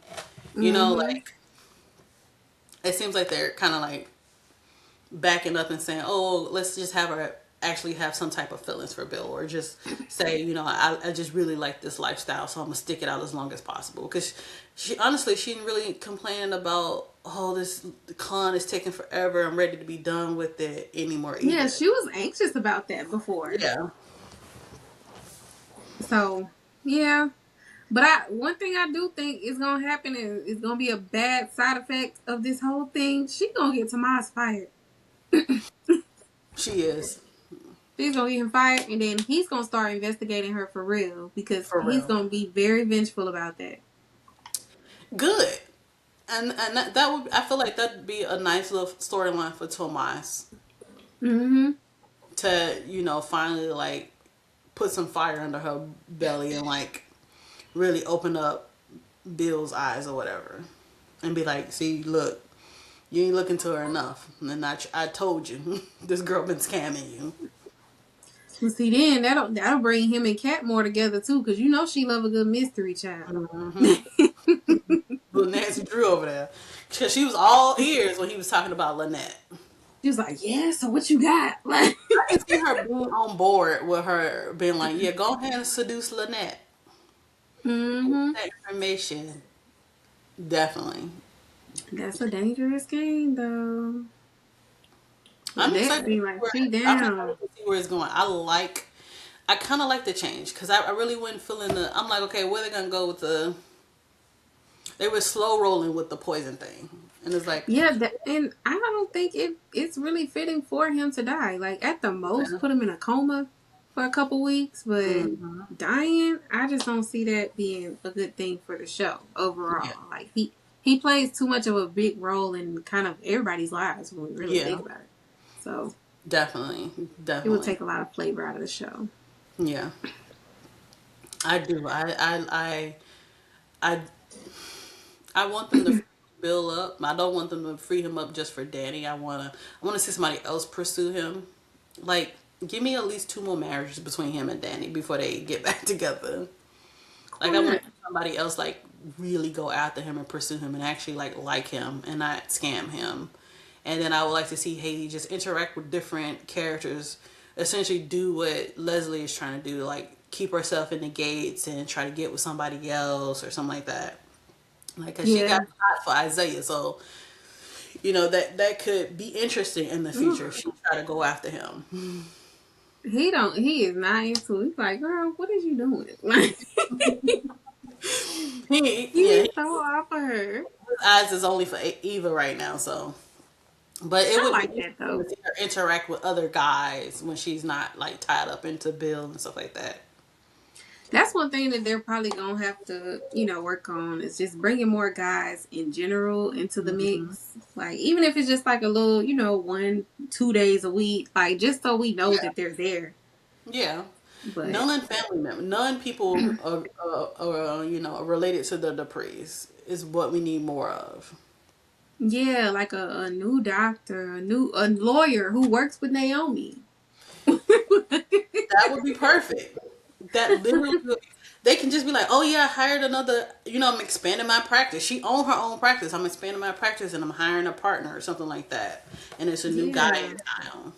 Hmm. Like, it seems like they're kind of like backing up and saying, "Oh, let's just have her actually have some type of feelings for Bill, or just say, I just really like this lifestyle, so I'm gonna stick it out as long as possible." Because she honestly, she didn't really complain about, "Oh, this con is taking forever. I'm ready to be done with it anymore," Yeah, either. she was anxious about that before. Yeah. So, yeah. But one thing I do think is gonna happen is gonna be a bad side effect of this whole thing. She gonna get Tomas fired. She is. She's gonna get him fired, and then he's gonna start investigating her for real because For he's real. gonna be very vengeful about that. Good. And that would, I feel like that'd be a nice little storyline for Tomas Mm-hmm. to, finally like put some fire under her belly and like really open up Bill's eyes or whatever, and be like, "See, look, you ain't looking to her enough." And then I told you, this girl been scamming you. Well, see, then that'll bring him and Kat more together too, because she love a good mystery child. Hmm. Little Nancy Drew over there. Because she was all ears when he was talking about Lynette. She was like, "Yeah, so what you got?" Like, I can see her being on board with her being like, yeah, go ahead and seduce Lynette. mm-hmm. That information. Definitely. That's a dangerous game, though. I'm Lynette excited to seemed see like where she I'm excited down. to see where it's going. I kind of like the change because I really wasn't feeling the. I'm like, okay, where they gonna go with the? They were slow rolling with the poison thing, and it's like, Yeah, and I don't think it's really fitting for him to die. Like at the most, put him in a coma for a couple weeks, but mm-hmm. dying, I just don't see that being a good thing for the show Yeah, overall. Like he plays too much of a big role in kind of everybody's lives when we really yeah, think about it. So definitely, it would definitely, take a lot of flavor out of the show. yeah. I do. I I want them to free Bill up. I don't want them to free him up just for Danny. I wanna see somebody else pursue him. Like, give me at least two more marriages between him and Danny before they get back together. Like, I want Correct. somebody else like really go after him and pursue him and actually like him and not scam him. And then I would like to see Haiti just interact with different characters, essentially do what Leslie is trying to do, like keep herself in the gates and try to get with somebody else or something like that. Like, cause she got Yeah. hot for Isaiah, so that could be interesting in the future. Ugh. She try to go after him. He don't. He is not into it. He's like, girl, what is you doing? Like, you Yeah, be so off of her. his eyes is only for Eva right now, so. But it I would be like that interesting though. to see her interact with other guys when she's not like tied up into Bill and stuff like that. That's one thing that they're probably gonna have to, work on is just bringing more guys in general into the Hmm. mix. Like even if it's just like a little, 1, 2 days a week, like just so we know Yeah, that they're there. yeah. But None family members, none people are related to the Duprees is what we need more of. yeah, like a new doctor, a lawyer who works with Naomi. That would be perfect. That literally, they can just be like, "Oh yeah, I hired another. I'm expanding my practice. She owned her own practice. I'm expanding my practice, and I'm hiring a partner or something like that. And it's a new guy Yeah. in town.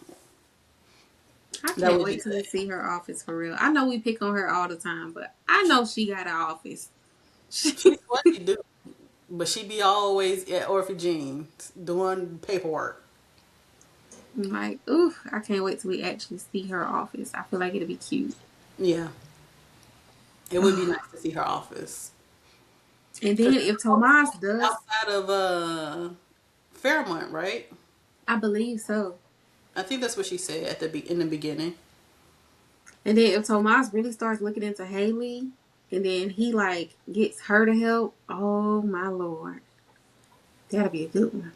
I That can't would be wait till we good. see her office for real. I know we pick on her all the time, but I know she got an office. She's what she do, but she be always at Orphy Jeans doing paperwork. Like, oof, I can't wait till we actually see her office. I feel like it'll be cute. Yeah, it would be nice to see her office And because then she's if Tomas does, outside of Fairmont, right? I believe so. I think that's what she said in the beginning. And then if Tomas really starts looking into Haley, and then he like gets her to help, oh my lord, that'll be a good one.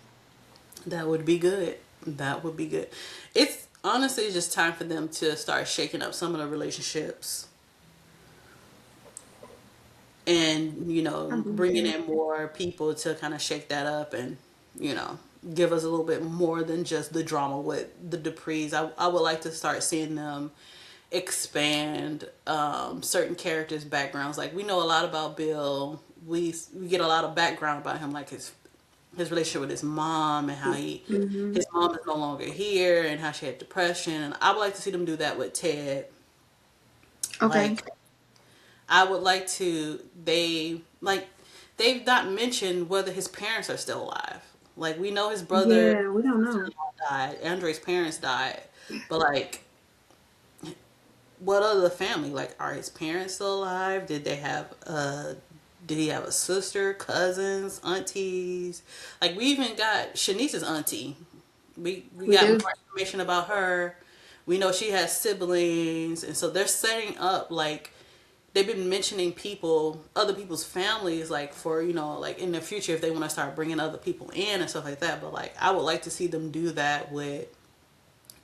That would be good. That would be good. It's honestly just time for them to start shaking up some of the relationships and, I believe bringing that. in more people to kind of shake that up and, you know, give us a little bit more than just the drama with the Duprees. I would like to start seeing them expand certain characters' backgrounds. Like, we know a lot about Bill. We get a lot of background about him, like his relationship with his mom and how Mm-hmm. his mom is no longer here and how she had depression. And I would like to see them do that with Ted. Okay. Like, I would like to they've not mentioned whether his parents are still alive. Like, we know his brother Yeah, we don't know. died, Andre's parents died, but like, what other family? Like, are his parents still alive? Did he have a sister, cousins, aunties? Like, we even got Shanice's auntie. We We got do. more information about her. We know she has siblings, and so they're setting up like they've been mentioning other people's families, like for like in the future if they want to start bringing other people in and stuff like that. But like, I would like to see them do that with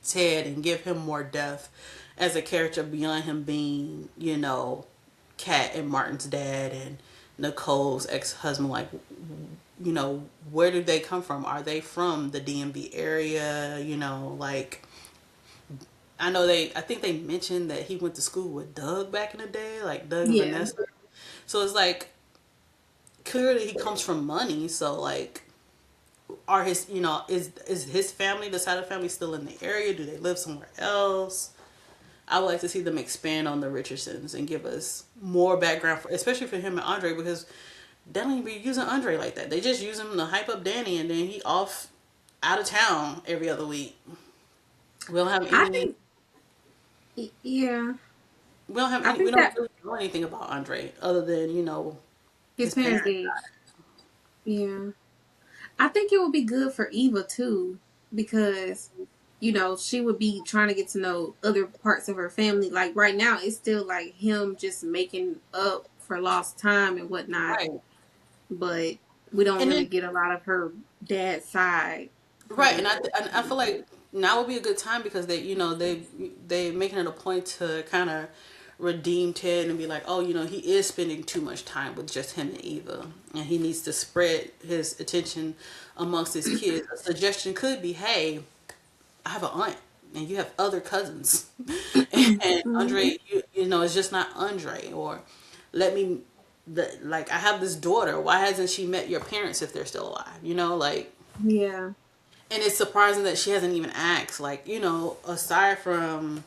Ted and give him more depth as a character beyond him being, Kat and Martin's dad and Nicole's ex-husband. Like, where did they come from? Are they from the DMV area? Like, I think they mentioned that he went to school with Doug back in the day, like Doug and Yeah. Vanessa. So it's like, clearly he comes from money, so like, are his, is his family, the side of the family, still in the area? Do they live somewhere else? I would like to see them expand on the Richardsons and give us more background, especially for him and Andre, because they don't even be using Andre like that. They just use him to hype up Danny, and then he off out of town every other week. We don't have I any. think, yeah, We don't have I any. We think don't that really know anything about Andre other than his his parents parents. did. Yeah. I think it would be good for Eva too, because she would be trying to get to know other parts of her family. Like right now, it's still like him just making up for lost time and whatnot, Right. but we don't And really then get a lot of her dad's side right, from. and I feel like now would be a good time because they making it a point to kind of redeem Ted and be like, oh, he is spending too much time with just him and Eva, and he needs to spread his attention amongst his kids. A suggestion could be, hey, I have an aunt and you have other cousins, and Mhm. Andre, it's just not Andre. Or let me, like, I have this daughter. Why hasn't she met your parents if they're still alive? Like. Yeah, And it's surprising that she hasn't even asked. Like, aside from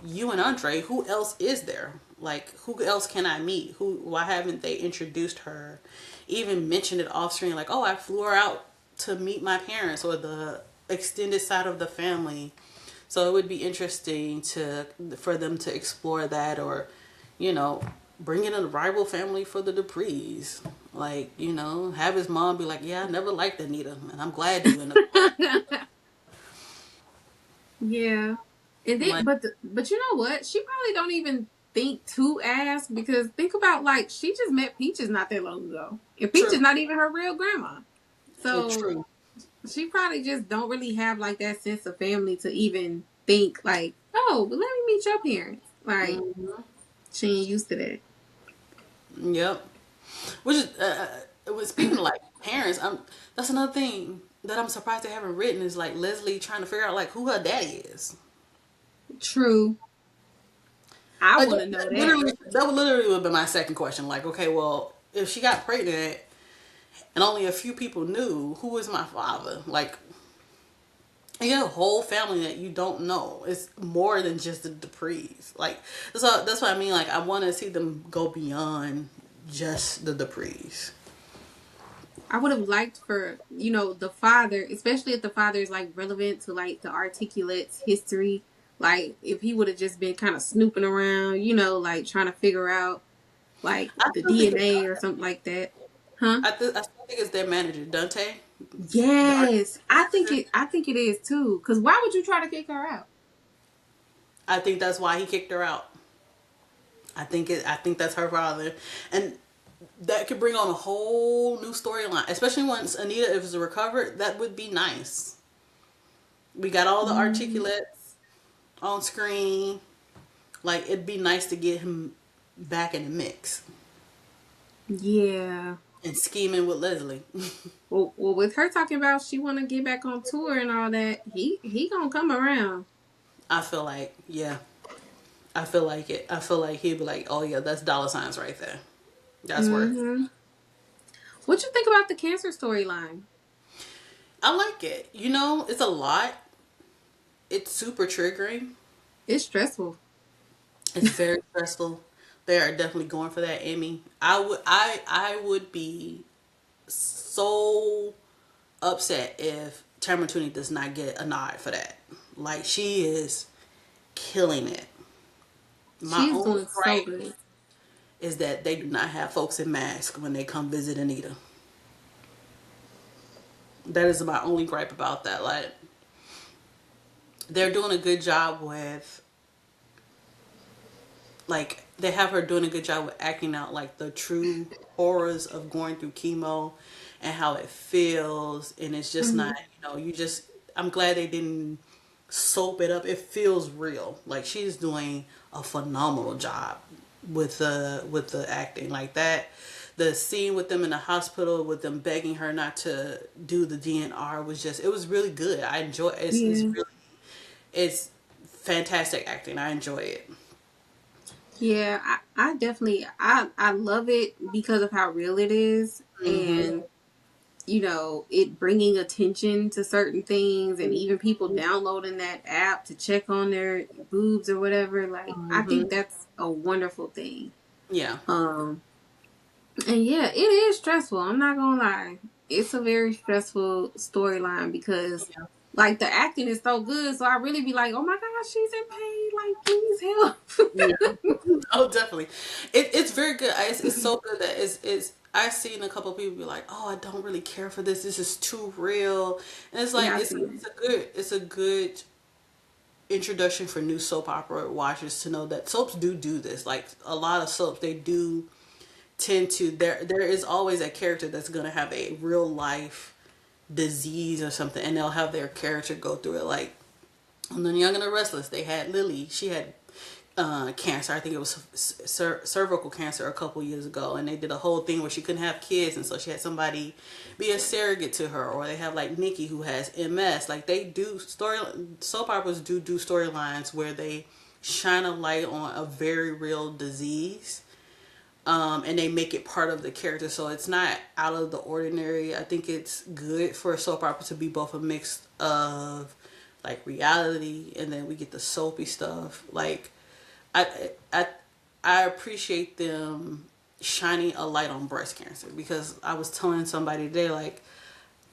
you and Andre, who else is there? Like, who else can I meet? Why haven't they introduced her? Even mentioned it off screen, like, oh, I flew her out to meet my parents or the extended side of the family. So it would be interesting for them to explore that, or, you know, bring in a rival family for the Duprees. Like, have his mom be like, yeah, I never liked Anita, and I'm glad you ended up liking yeah. And her. then, Like, but you know what? She probably don't even think to ask, because think about, like, she just met Peaches not that long ago, and Peaches true. not even her real grandma. It's So true. she probably just don't really have like that sense of family to even think like, oh, but let me meet your parents. Like, Hmm. she ain't used to that. Yep. Which is, speaking of like parents, that's another thing that I'm surprised they haven't written is like Leslie trying to figure out like who her daddy is. True. I Like want to know that. that would literally would have been my second question. Like, okay, well, if she got pregnant and only a few people knew, who is my father? Like, you have a whole family that you don't know. It's more than just the Duprees. Like, that's what I mean. Like, I want to see them go beyond just the Duprees. I would have liked for, the father, especially if the father is like relevant to like the articulate's history. Like, if he would have just been kind of snooping around, like trying to figure out like I the still think it's DNA or something like that. Huh? I still think it's their manager, Dante. The art Yes. I think manager. it is too. Cause why would you try to kick her out? I think that's why he kicked her out. I think that's her father, and that could bring on a whole new storyline. Especially once Anita is recovered, that would be nice. We got all the Mm, articulates on screen. Like, it'd be nice to get him back in the mix yeah. and scheming with Leslie. Well, with her talking about she want to get back on tour and all that, he gonna come around. I feel like, yeah, I feel like it. I feel like he'd be like, oh yeah, that's dollar signs right there. That's worth it. Hmm. What you think about the cancer storyline? I like it. It's a lot. It's super triggering. It's stressful. It's very stressful. They are definitely going for that Emmy. I would be so upset if Tamara Tooney does not get a nod for that. Like, she is killing it. My She's only doing so gripe good. is that they do not have folks in masks when they come visit Anita. That is my only gripe about that. Like, they're doing a good job with, like, they have her doing a good job with acting out like the true horrors of going through chemo and how it feels, and it's just Hmm. not, you just, I'm glad they didn't soap it up. It feels real. Like, she's doing a phenomenal job with the acting like that. The scene with them in the hospital with them begging her not to do the DNR was just, it was really good. I enjoy it. It's Yeah. really, it's fantastic acting. I enjoy it. Yeah, I definitely I love it because of how real it is, Mm-hmm. and it bringing attention to certain things, and even people downloading that app to check on their boobs or whatever. Like, I Mm-hmm. think that's a wonderful thing. Yeah. Um, and yeah, it is stressful. I'm not gonna lie. It's a very stressful storyline because, like, the acting is so good. So I really be like, oh my gosh, she's in pain. Like, please Yeah. help. Oh, definitely. It's very good. It's so good that it's. I've seen a couple of people be like, "Oh, I don't really care for this. This is too real." And it's like Yeah, I seen it's a good introduction for new soap opera watchers to know that soaps do this. Like a lot of soaps, they do tend to there is always a character that's going to have a real life disease or something, and they'll have their character go through it. Like on The Young and the Restless, they had Lily. She had cancer. I think it was cervical cancer a couple years ago, and they did a whole thing where she couldn't have kids, and so she had somebody be a surrogate to her. Or they have like Nikki who has MS. Like they do soap operas do storylines where they shine a light on a very real disease. And they make it part of the character, so it's not out of the ordinary. I think it's good for a soap opera to be both a mix of like reality, and then we get the soapy stuff. Like I I I appreciate them shining a light on breast cancer, because I was telling somebody today, like,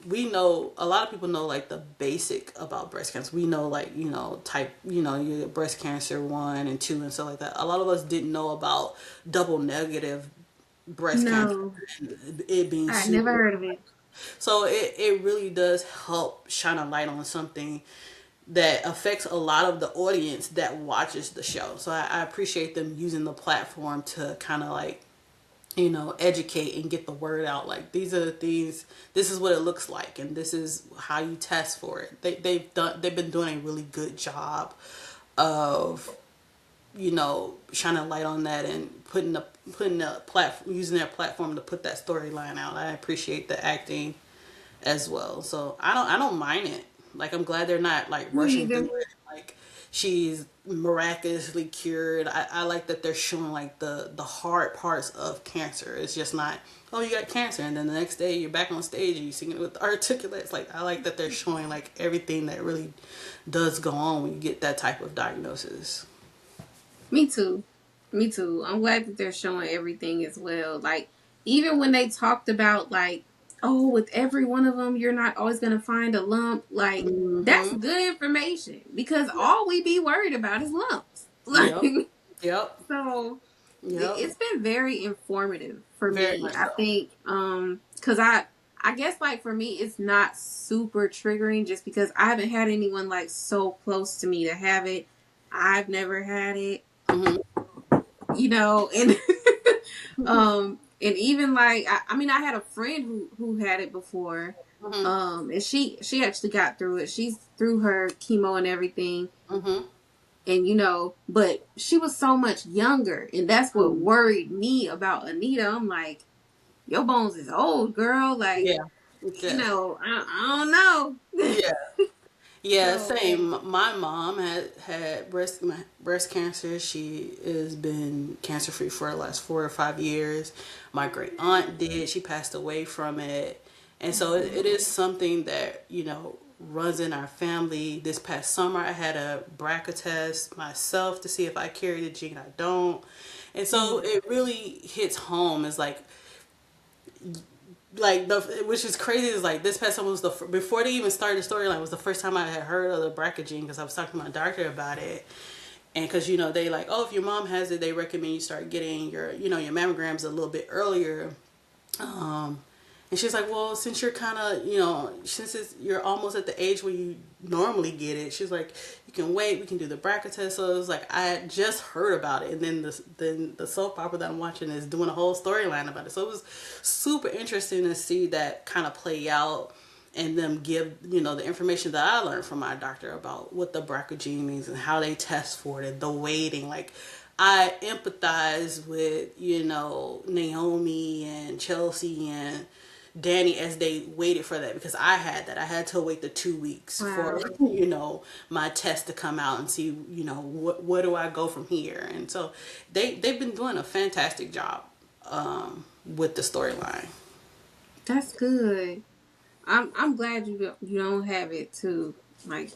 we know a lot of people know like the basic about breast cancer. We know, like, type, you get breast cancer 1 and 2 and stuff like that. A lot of us didn't know about double negative breast cancer No, and it being I never super. heard of it. So it really does help shine a light on something that affects a lot of the audience that watches the show. So I appreciate them using the platform to kind of like, educate and get the word out. Like, these are the things, this is what it looks like, and this is how you test for it. They've been doing a really good job of, shining a light on that and putting the platform, using their platform to put that storyline out. I appreciate the acting as well. So I don't mind it. Like, I'm glad they're not like Me rushing through either. it. Like she's miraculously cured. I like that they're showing like the hard parts of cancer. It's just not, oh, you got cancer and then the next day you're back on stage and you're singing with articulates. Like, I like that they're showing like everything that really does go on when you get that type of diagnosis. Me too. Me too. I'm glad that they're showing everything as well. Like, even when they talked about, like, oh, with every one of them, you're not always going to find a lump. Like, that's Mm-hmm. good information because Yep. all we be worried about is lumps. Like, Yep. Yep. so Yep. it's been very informative for Very me. much I so. think, cause I guess like for me, it's not super triggering just because I haven't had anyone like so close to me to have it. I've never had it, Mm-hmm. and and even like I mean I had a friend who had it before, Mm-hmm. and she actually got through it. She's through her chemo and everything, Mm-hmm. and but she was so much younger, and that's what Mm-hmm. worried me about Anita. I'm like, your bones is old, girl. Like, Yeah. Yeah. I don't know. Yeah. Yeah, So same. My mom had breast cancer. She has been cancer free for the last 4 or 5 years. My great aunt did. She passed away from it, and so it is something that runs in our family. This past summer, I had a BRCA test myself to see if I carry the gene. I don't, and so mm, it really hits home. It's like the which is crazy is like this past summer was before they even started the storyline was the first time I had heard of the BRCA gene, because I was talking to my doctor about it, and because they like, oh, if your mom has it, they recommend you start getting your mammograms a little bit earlier. um and she's like, well, since you're kind of, you're almost at the age where you normally get it, she's like, you can wait, we can do the BRCA test. So it was like, I had just heard about it, and then the soap opera that I'm watching is doing a whole storyline about it. So it was super interesting to see that kind of play out, and them give, the information that I learned from my doctor about what the BRCA gene means and how they test for it and the waiting. Like, I empathize with, Naomi and Chelsea and Danny as they waited for that, because I had that. I had to wait the 2 weeks for, Wow. my test to come out and see, what do I go from here. And so they've been doing a fantastic job with the storyline. That's good. I'm glad you don't have it too. Like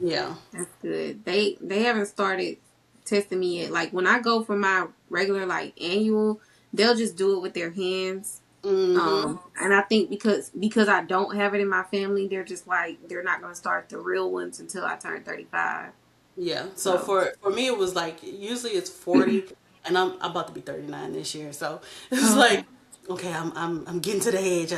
Yeah. that's good. They haven't started testing me yet. Like when I go for my regular like annual, they'll just do it with their hands. Mm-hmm. And I think because I don't have it in my family, they're just like they're not gonna start the real ones until I turn 35. Yeah. So So for me, it was like usually it's 40, and I'm about to be 39 this year. So it's oh, like, okay. okay, I'm getting to the age.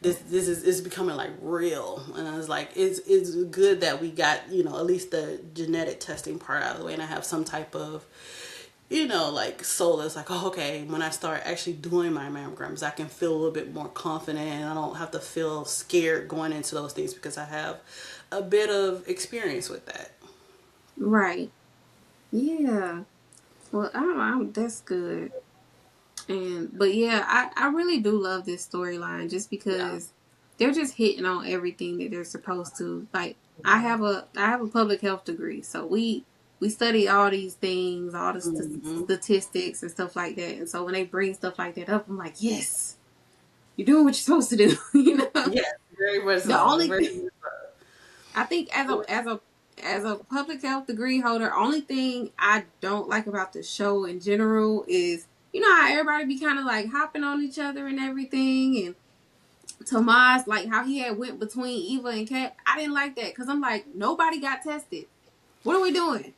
This is becoming like real, and I was like, it's good that we got, at least the genetic testing part out of the way, and I have some type of, like solace. Like, oh, okay, when I start actually doing my mammograms, I can feel a little bit more confident, and I don't have to feel scared going into those things because I have a bit of experience with that. Right. Yeah. Well, that's good. But yeah, I really do love this storyline just Yeah. because they're just hitting on everything that they're supposed to. Like I have a public health degree, so we study all these things, all the Hmm. statistics and stuff like that. And so when they bring stuff like that up, I'm like, yes, you're doing what you're supposed to do. Yes, very much The so. only Very thing much I think as a public health degree holder, only thing I don't like about the show in general is how everybody be kind of like hopping on each other and everything, and Tomas like how he had went between Eva and Kat. I didn't like that because I'm like nobody got tested. What are we doing?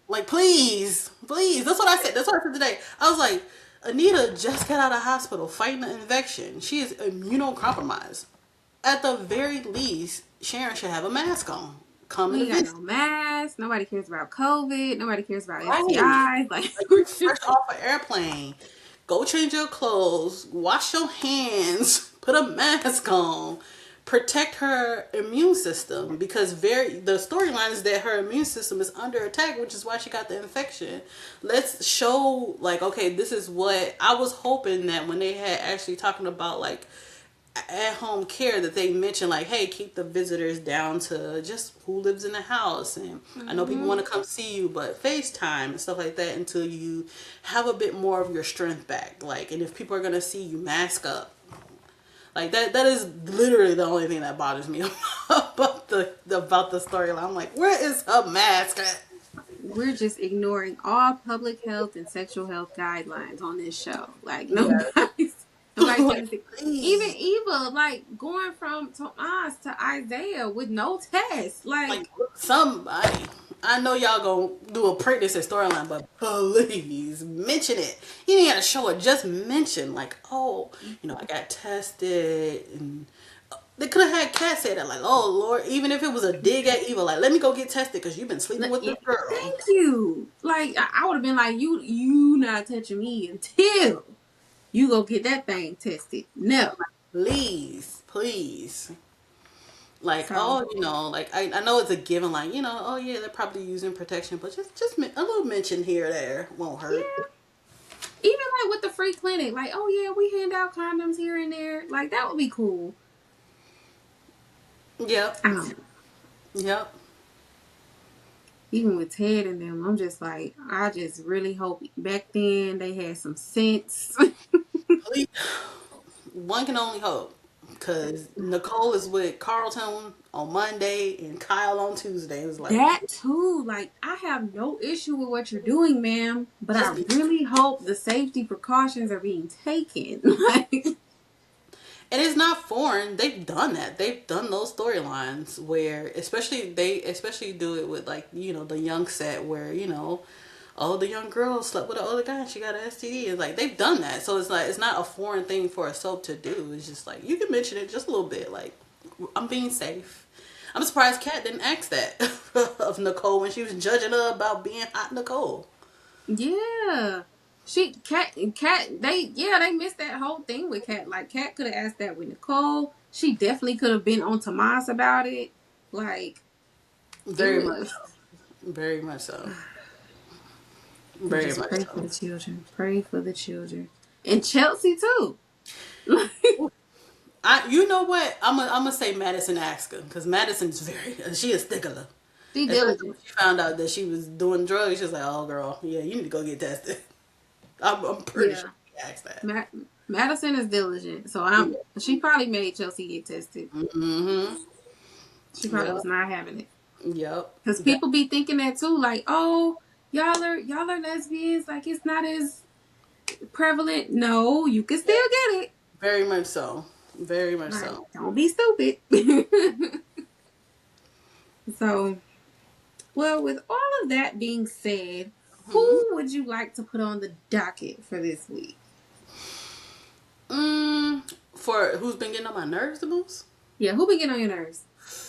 like, please, please. That's what I said. That's what I said today. I was like, Anita just got out of hospital fighting an infection. She is immunocompromised. At the very least, Sharon should have a mask on. Coming We to ain't got visit. no masks. Nobody cares about COVID. Nobody cares about Right. STIs. Like Like, you fresh off an airplane. Go change your clothes. Wash your hands. Put a mask on. Protect her immune system, because the storyline is that her immune system is under attack, which is why she got the infection. Let's show, like, okay, this is what I was hoping that when they had actually talking about like at home care, that they mentioned like, hey, keep the visitors down to just who lives in the house, and I know people hmm want to come see you, but FaceTime and stuff like that until you have a bit more of your strength back. Like, and if people are gonna see you, mask up. Like that is literally the only thing that bothers me about the storyline. I'm like, where is her mask at? we're just ignoring all public health and sexual health guidelines on this show. Like Yeah. nobody's Like, taking it. Even please. Eva, like going from Tomas to Isaiah with no test. Like, Like somebody. I know y'all gonna do a pregnancy storyline, but please mention it. You didn't gotta show it. Just mention, like, oh, I got tested, and they could have had Kat say that, like, oh Lord, even if it was a dig at Eva, like, let me go get tested because you've been sleeping with yeah, this girl. thank you. Like I would have been like, you not touching me until you go get that thing tested. No. Please, please. Like, So oh, like, I know it's a given, like, oh yeah, they're probably using protection, but just a little mention here or there won't hurt. yeah. Even like with the free clinic, like, oh yeah, we hand out condoms here and there. Like that would be cool. Yep, Um, yep. Even with Ted and them, I'm just like, I just really hope back then they had some sense. Please. One can only hope, because Nicole is with Carlton on Monday and Kyle on Tuesday. It was like, That too, like, I have no issue with what you're doing, ma'am, but just I be. really hope the safety precautions are being taken. Like, And it's not foreign. They've done that. They've done those storylines where, especially they especially do it with, like, the young set where, oh, the young girl slept with the older guy and she got an STD. It's like they've done that. So it's like it's not a foreign thing for a soap to do. It's just like you can mention it just a little bit. Like, I'm being safe. I'm surprised Kat didn't ask that of Nicole when she was judging her about being hot Nicole. yeah. They missed that whole thing with Cat. Like, Cat could have asked that with Nicole. She definitely could have been on Tomas about it. Like, it Very much was. so. Very much so. We Very just much pray for so. the children. Pray for the children. And Chelsea, too. You know what? I'm gonna say Madison Asker because Madison's very she a stickler. She Especially when diligent. she found out that she was doing drugs, she was like, "Oh, girl, yeah, you need to go get tested." I'm pretty sure Yeah. she asked that. Ma- Madison is diligent, so I'm. Yeah. She probably made Chelsea get tested. Mm-hmm. She probably Yep. was not having it Yep. because That people be thinking that too. Like, oh, y'all are lesbians. Like, it's not as prevalent. No, you can still get it. very much so. Very much Like, so. don't be stupid. So, well, with all of that being said, Hmm. who would you like to put on the docket for this week? Mm, for who's been getting on my nerves the most? Yeah, who been getting on your nerves?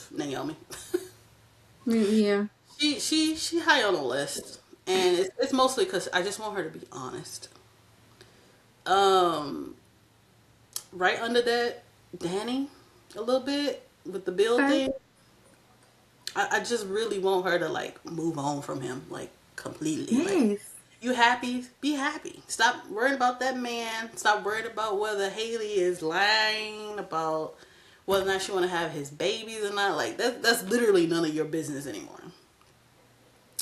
Naomi. Yeah. She high on the list, and it's mostly because I just want her to be honest. Um, right under that, Danny, a little bit with the bill Okay. thing. I just really want her to like move on from him, like completely. Like, Yes. you happy? Be happy. Stop worrying about that man. Stop worrying about whether Haley is lying about whether or not she want to have his babies or not. Like that's literally none of your business anymore.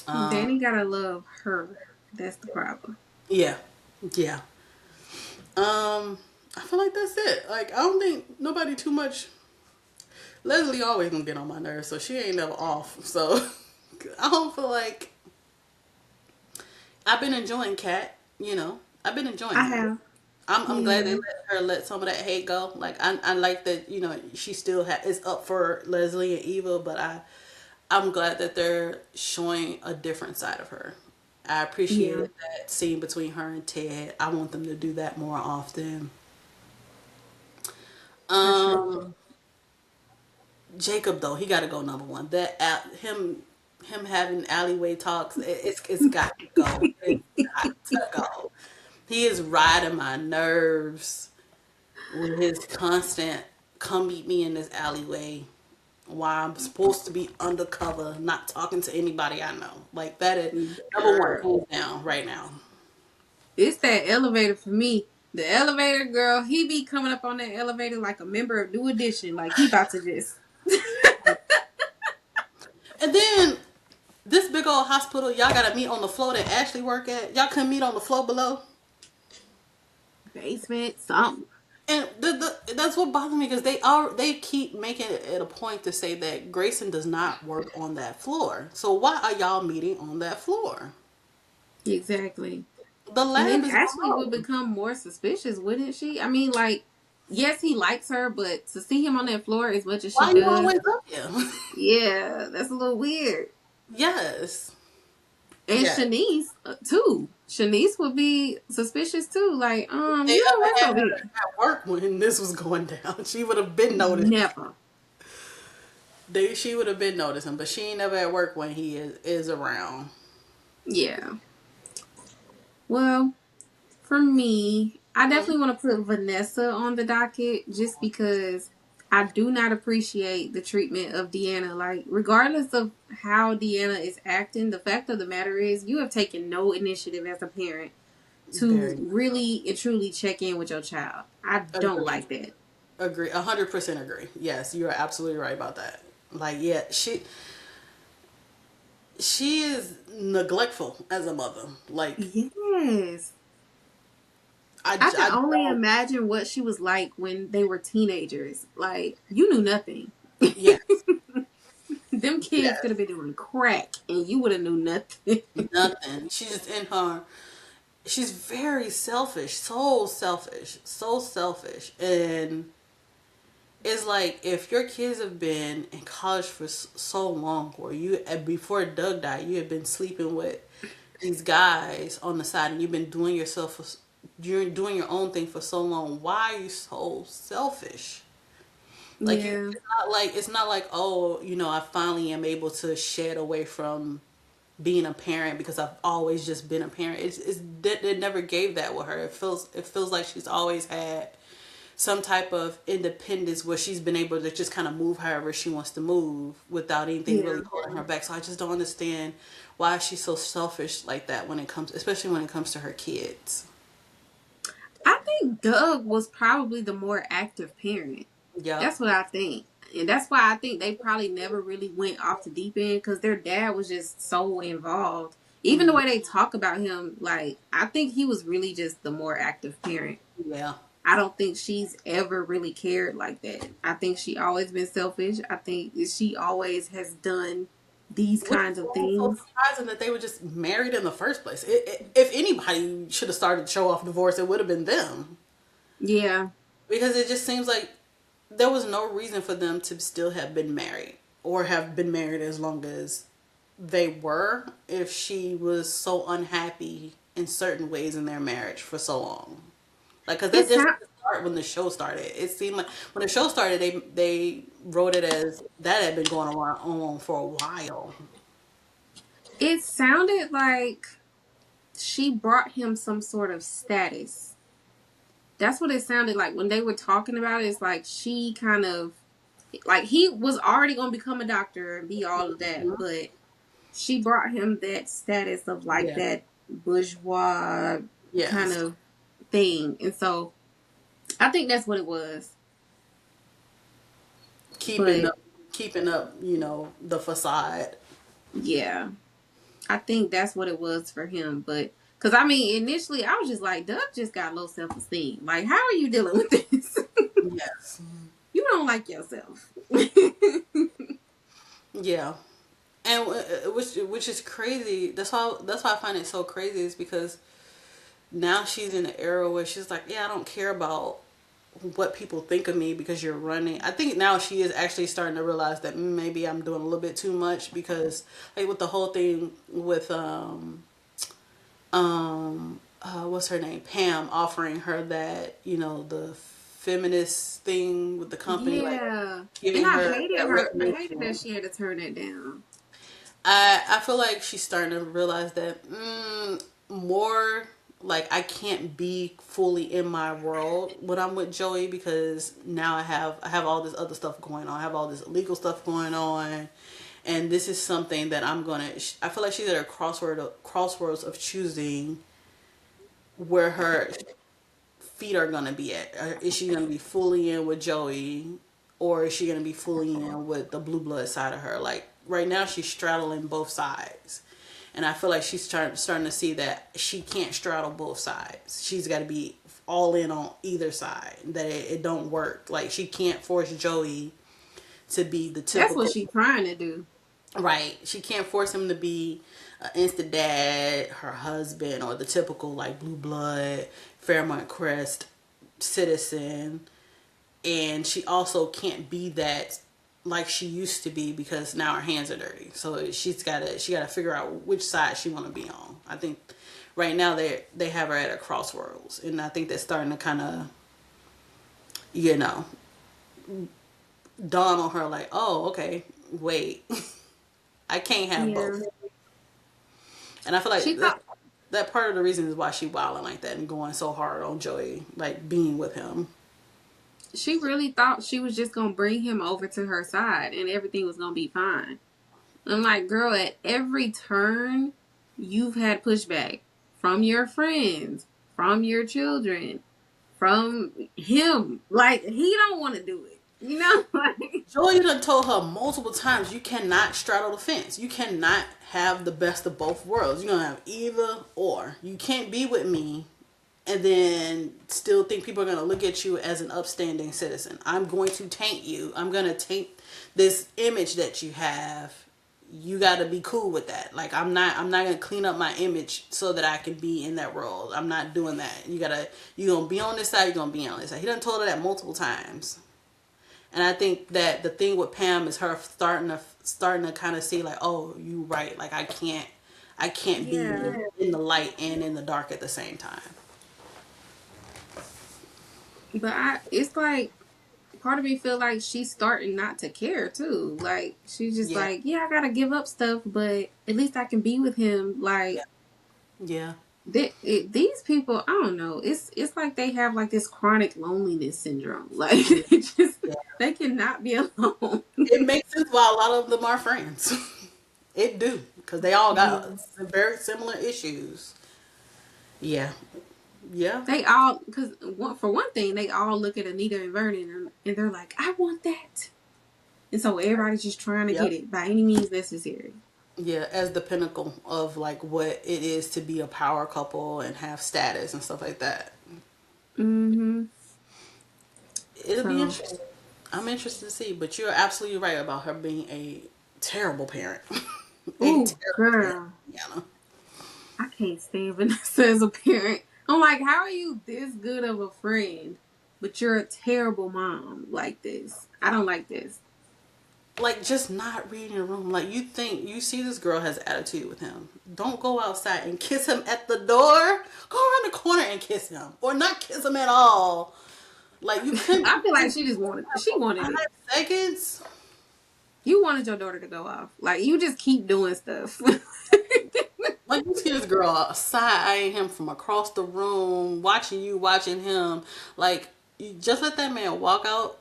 Um, Danny gotta love her. That's the problem. yeah, yeah. I feel like that's it. Like I don't think nobody too much. Leslie always gonna get on my nerves, so she ain't never off. So I don't feel like I've been enjoying Kat. You know, I've been enjoying I her. have. I'm glad they Yeah. let her let some of that hate go. Like I like that she still is up for Leslie and Eva, but I'm glad that they're showing a different side of her. I Yeah. appreciated that scene between her and Ted. I want them to do that more often. For sure. Um, Jacob though, he got to go number one. Him having alleyway talks, it's got to go. It's got to go. He is riding my nerves with his constant come meet me in this alleyway while I'm supposed to be undercover, not talking to anybody I know. Like that is number one, Girl. hands down, right now. It's that elevator for me. The elevator girl, he be coming up on that elevator like a member of New Edition. Like he about to just And then this big old hospital, y'all gotta meet on the floor that Ashley work at. Y'all couldn't meet on the floor below. basement something. And that's what bothers me because they keep making it a point to say that Grayson does not work on that floor. So why are y'all meeting on that floor? Exactly. The And lab then is Ashley would below. become more suspicious, wouldn't she? I mean, like, yes, he likes her, but to see him on that floor as much as she Why you does, always up here? yeah, that's a little weird. Yes. And Yeah. Shanice, too. Shanice would be suspicious too. Like, They you don't ever work had over her here. at work when this was going down, she would have been noticed. Never. She would have been noticing, but she ain't never at work when he is around. Yeah. Well, for me, I Mhm. definitely want to put Vanessa on the docket just because I do not appreciate the treatment of Deanna. Like, regardless of how Deanna is acting, the fact of the matter is you have taken no initiative as a parent to Very really and truly check in with your child. I don't agree. like that. Agree. 100% agree. Yes, you are absolutely right about that. Like, yeah, she is neglectful as a mother. Like, Yes. I can I only don't. imagine what she was like when they were teenagers. Like, you knew nothing. Yes, Them kids could have yes, been doing crack and you would have knew nothing. nothing. She's just in her. She's very selfish, so selfish, and it's like if your kids have been in college for so long, or you before Doug died, you had been sleeping with these guys on the side, and you've been doing you're doing your own thing for so long. Why are you so selfish? Like Yeah. it's not like oh I finally am able to shed away from being a parent because I've always just been a parent. It never gave that with her. It feels like she's always had some type of independence where she's been able to just kind of move however she wants to move without anything Yeah. really holding her back. So I just don't understand why she's so selfish like that when it comes, especially when it comes to her kids. I think think Doug was probably the more active parent. Yep. That's what I think. And that's why I think they probably never really went off the deep end because their dad was just so involved. Even the Mm, way they talk about him, like, I think he was really just the more active parent. yeah. I don't think she's ever really cared like that. I think she always been selfish. I think she always has done these Which is kinds of so things. surprising that they were just married in the first place. If anybody should have started to show off divorce, it would have been them. Yeah. Because it just seems like there was no reason for them to still have been married or have been married as long as they were if she was so unhappy in certain ways in their marriage for so long. Like, cause that It just sound start when the show started. It seemed like when the show started, they wrote it as that had been going on for a while. it sounded like she brought him some sort of status. That's what it sounded like when they were talking about it. It's like she kind of like he was already going to become a doctor and be all of that, Mhm. but she brought him that status of like Yeah. that bourgeois kind Yes. of thing. And so I think that's what it was. Keeping But up, keeping up, the facade. yeah, I think that's what it was for him. But because I mean, initially I was just like, Doug just got low self esteem. Like, how are you dealing with this? Yes. You don't like yourself. Yeah. And which is crazy. That's why I find it so crazy is because now she's in an era where she's like, yeah, I don't care about what people think of me because you're running. I think now she is actually starting to realize that maybe I'm doing a little bit too much because like with the whole thing with what's her name, Pam, offering her that the feminist thing with the company, like Yeah. And giving her that I hated that recognition. she had to turn that down. I feel like she's starting to realize that more like I can't be fully in my world when I'm with Joey because now I have all this other stuff going on. I have all this legal stuff going on, and this is something that I'm gonna. I feel like she's at a crossroads of choosing where her feet are gonna be at. Is she gonna be fully in with Joey, or is she gonna be fully in with the blue blood side of her? Like right now, she's straddling both sides, and I feel like she's starting to see that she can't straddle both sides. She's got to be all in on either side. That it don't work. Like she can't force Joey to be the That's what typical. she's trying to do. Right. She can't force him to be an instant dad, her husband, or the typical like blue blood, Fairmont Crest citizen. And she also can't be that like she used to be because now her hands are dirty. So she gotta figure out which side she wanna be on. I think right now they have her at a crossroads. And I think they're starting to kinda, you know, dawn on her like, oh, okay, wait. I can't have Yeah. both. And I feel like She thought that part of the reason is why she wilding like that and going so hard on Joey, like being with him. she really thought she was just gonna bring him over to her side and everything was gonna be fine. I'm like, girl, at every turn you've had pushback from your friends, from your children, from him. Like he don't want to do it. You know, like Joey done told her multiple times you cannot straddle the fence. You cannot have the best of both worlds. You're gonna have either or. You can't be with me and then still think people are gonna look at you as an upstanding citizen. I'm going to taint you. I'm gonna taint this image that you have. You got to be cool with that. Like I'm not gonna clean up my image so that I can be in that world. I'm not doing that. You gonna be on this side. You're gonna be on this side. He done told her that multiple times. And I think that the thing with Pam is her starting to kind of see like, oh, you right. Like I can't be yeah. in the light and in the dark at the same time. But it's like part of me feel like she's starting not to care too. Like she's just Yeah, like, yeah, I gotta give up stuff, but at least I can be with him. yeah, Like yeah, these people, I don't know. It's like they have like this chronic loneliness syndrome. Like yeah, they just yeah. they cannot be alone. It makes sense why a lot of them are friends. It do because they all got Yes. very similar issues. Yeah, Yeah. They all, because for one thing, they all look at Anita and Vernon and they're like, I want that. And so everybody's just trying to Yep. get it by any means necessary. Yeah, as the pinnacle of like what it is to be a power couple and have status and stuff like that. Mm-hmm. It'll be So, interesting. I'm interested to see, but you're absolutely right about her being a terrible parent. A ooh, terrible parent, girl. Yana. I can't stand Vanessa as a parent. I'm like, how are you this good of a friend, but you're a terrible mom like this? I don't like this. Like just not reading the room. Like you see this girl has attitude with him. Don't go outside and kiss him at the door. Go around the corner and kiss him, or not kiss him at all. Like you couldn't I feel like do she just wanted, she wanted it. 5 seconds. You wanted your daughter to go off. Like, you just keep doing stuff. Like you see this girl side eyeing him from across the room, watching you, watching him. Like you just let that man walk out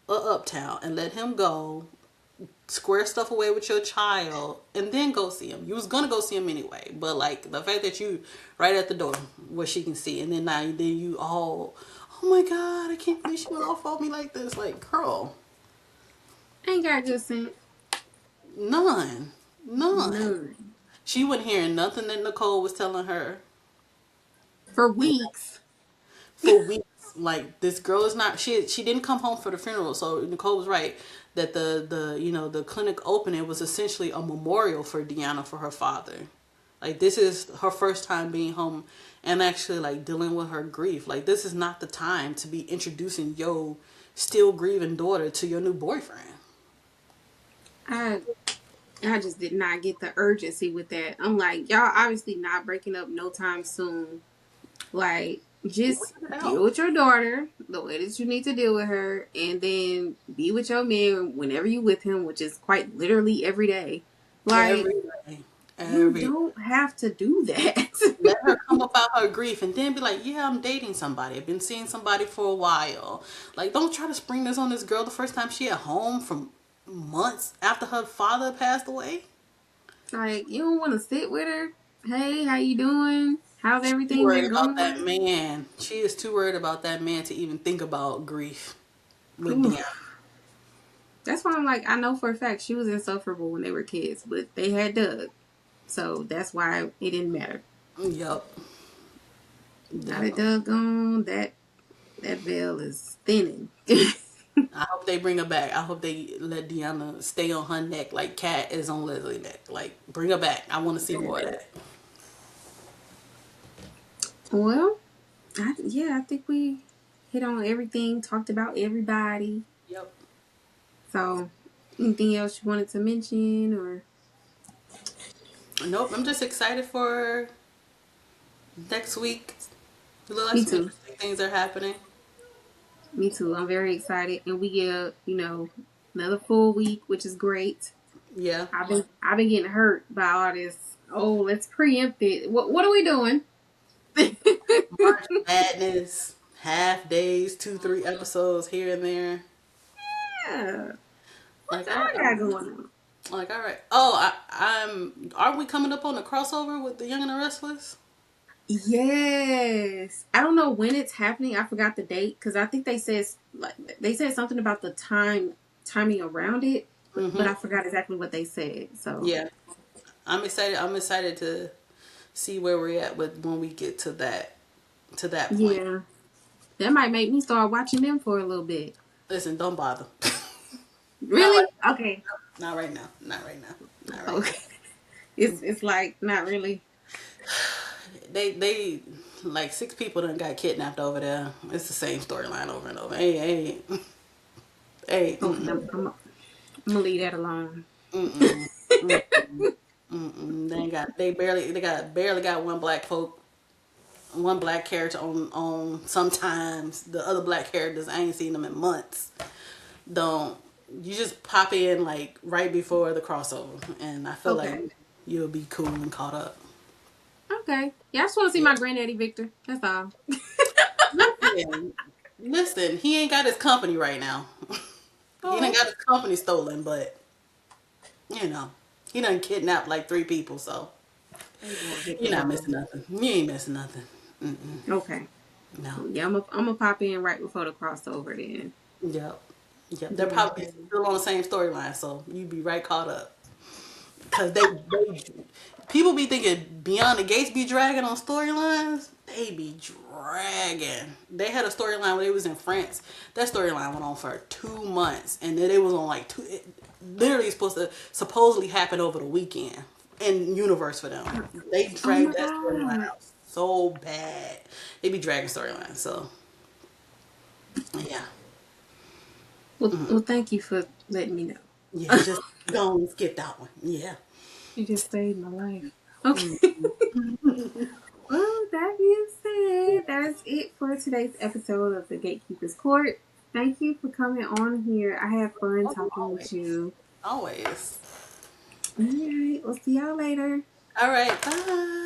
uptown and let him go. Square stuff away with your child, and then go see him. You was gonna go see him anyway, but like the fact that you right at the door where she can see, and then you all, oh my god, I can't believe she went off on me like this. Like, girl, Ain't got good sense. none, none. None. She wasn't hearing nothing that Nicole was telling her For weeks. for weeks. Like this girl is not. She didn't come home for the funeral, so Nicole was right that the clinic opening was essentially a memorial for Deanna for her father. Like this is her first time being home and actually like dealing with her grief. Like this is not the time to be introducing your still grieving daughter to your new boyfriend. I I just did not get the urgency with that. I'm like, y'all obviously not breaking up no time soon. Like, What just the deal hell? with your daughter the way that you need to deal with her, and then be with your man whenever you with him, which is quite literally every day. Like, Every day. you Every day. don't have to do that. Let her come about her grief and then be like, yeah, I'm dating somebody. I've been seeing somebody for a while. Like, don't try to spring this on this girl the first time she at home from months after her father passed away. Like, you don't want to sit with her. Hey, how you doing? How's She's too everything worried been about that going? man. She is too worried about that man to even think about grief with Oof. Deanna. That's why I'm like, I know for a fact she was insufferable when they were kids, but they had Doug. So that's why it didn't matter. Yup. Now that Definitely. Doug gone, that veil is thinning. I hope they bring her back. I hope they let Deanna stay on her neck like Kat is on Leslie's neck. Like, bring her back. I want to see more of that. Well, I think we hit on everything, talked about everybody. Yep. So, anything else you wanted to mention, or Nope. I'm just excited for next week. It looks like me some too. interesting things are happening. Me too. I'm very excited, and we get another full week, which is great. Yeah. I've been getting hurt by all this. Oh, let's preempt it. What are we doing? March Madness, half days, 2, 3 episodes here and there. Yeah. What Like, I got going on? all right. Oh, Aren't we coming up on the crossover with the Young and the Restless? Yes. I don't know when it's happening. I forgot the date because I think they said something about the timing around it, but Mm-hmm. I forgot exactly what they said. So Yeah. I'm excited. I'm excited to see where we're at with when we get to that point. yeah, that might make me start watching them for a little bit. Listen, don't bother. Not right. Really? Okay. Not right now. Not right now. Not right now. Okay. It's like not really. They like 6 people done got kidnapped over there. It's the same storyline over and over. Hey, hey, hey. Okay, I'm gonna leave that alone. Mm-mm. Mm-mm. They barely got one black character on sometimes. The other black characters, I ain't seen them in months. Don't you just pop in like right before the crossover, and I feel like Okay. you'll be cool and caught up. Okay. Yeah, I just want to see my granddaddy Victor. That's all. Listen, listen, he ain't got his company right now. He done Oh. got his company stolen, but you know, he done kidnapped like 3 people, so I just want you're Victor not home. missing nothing. You ain't missing nothing. Okay. No. Yeah, I'm gonna pop in right before the crossover then. Yep. Yep. They're Yeah. probably still on the same storyline, so you'd be right caught up. Cause they people be thinking Beyond the Gates be dragging on storylines. They be dragging. They had a storyline when they was in France. That storyline went on for 2 months, and then it was on like two. It literally supposed to supposedly happen over the weekend in universe for them. They Oh my dragged that storyline god. out so bad. They be dragging storylines. So yeah, Well, thank you for letting me yeah. know. Just don't skip that one. Yeah. You just saved my life. Okay. Well, that being said, that is it for today's episode of the Gatekeepers Court. Thank you for coming on here. I had fun Oh, talking with always, you. always. All right, we'll see y'all later. All right. Bye.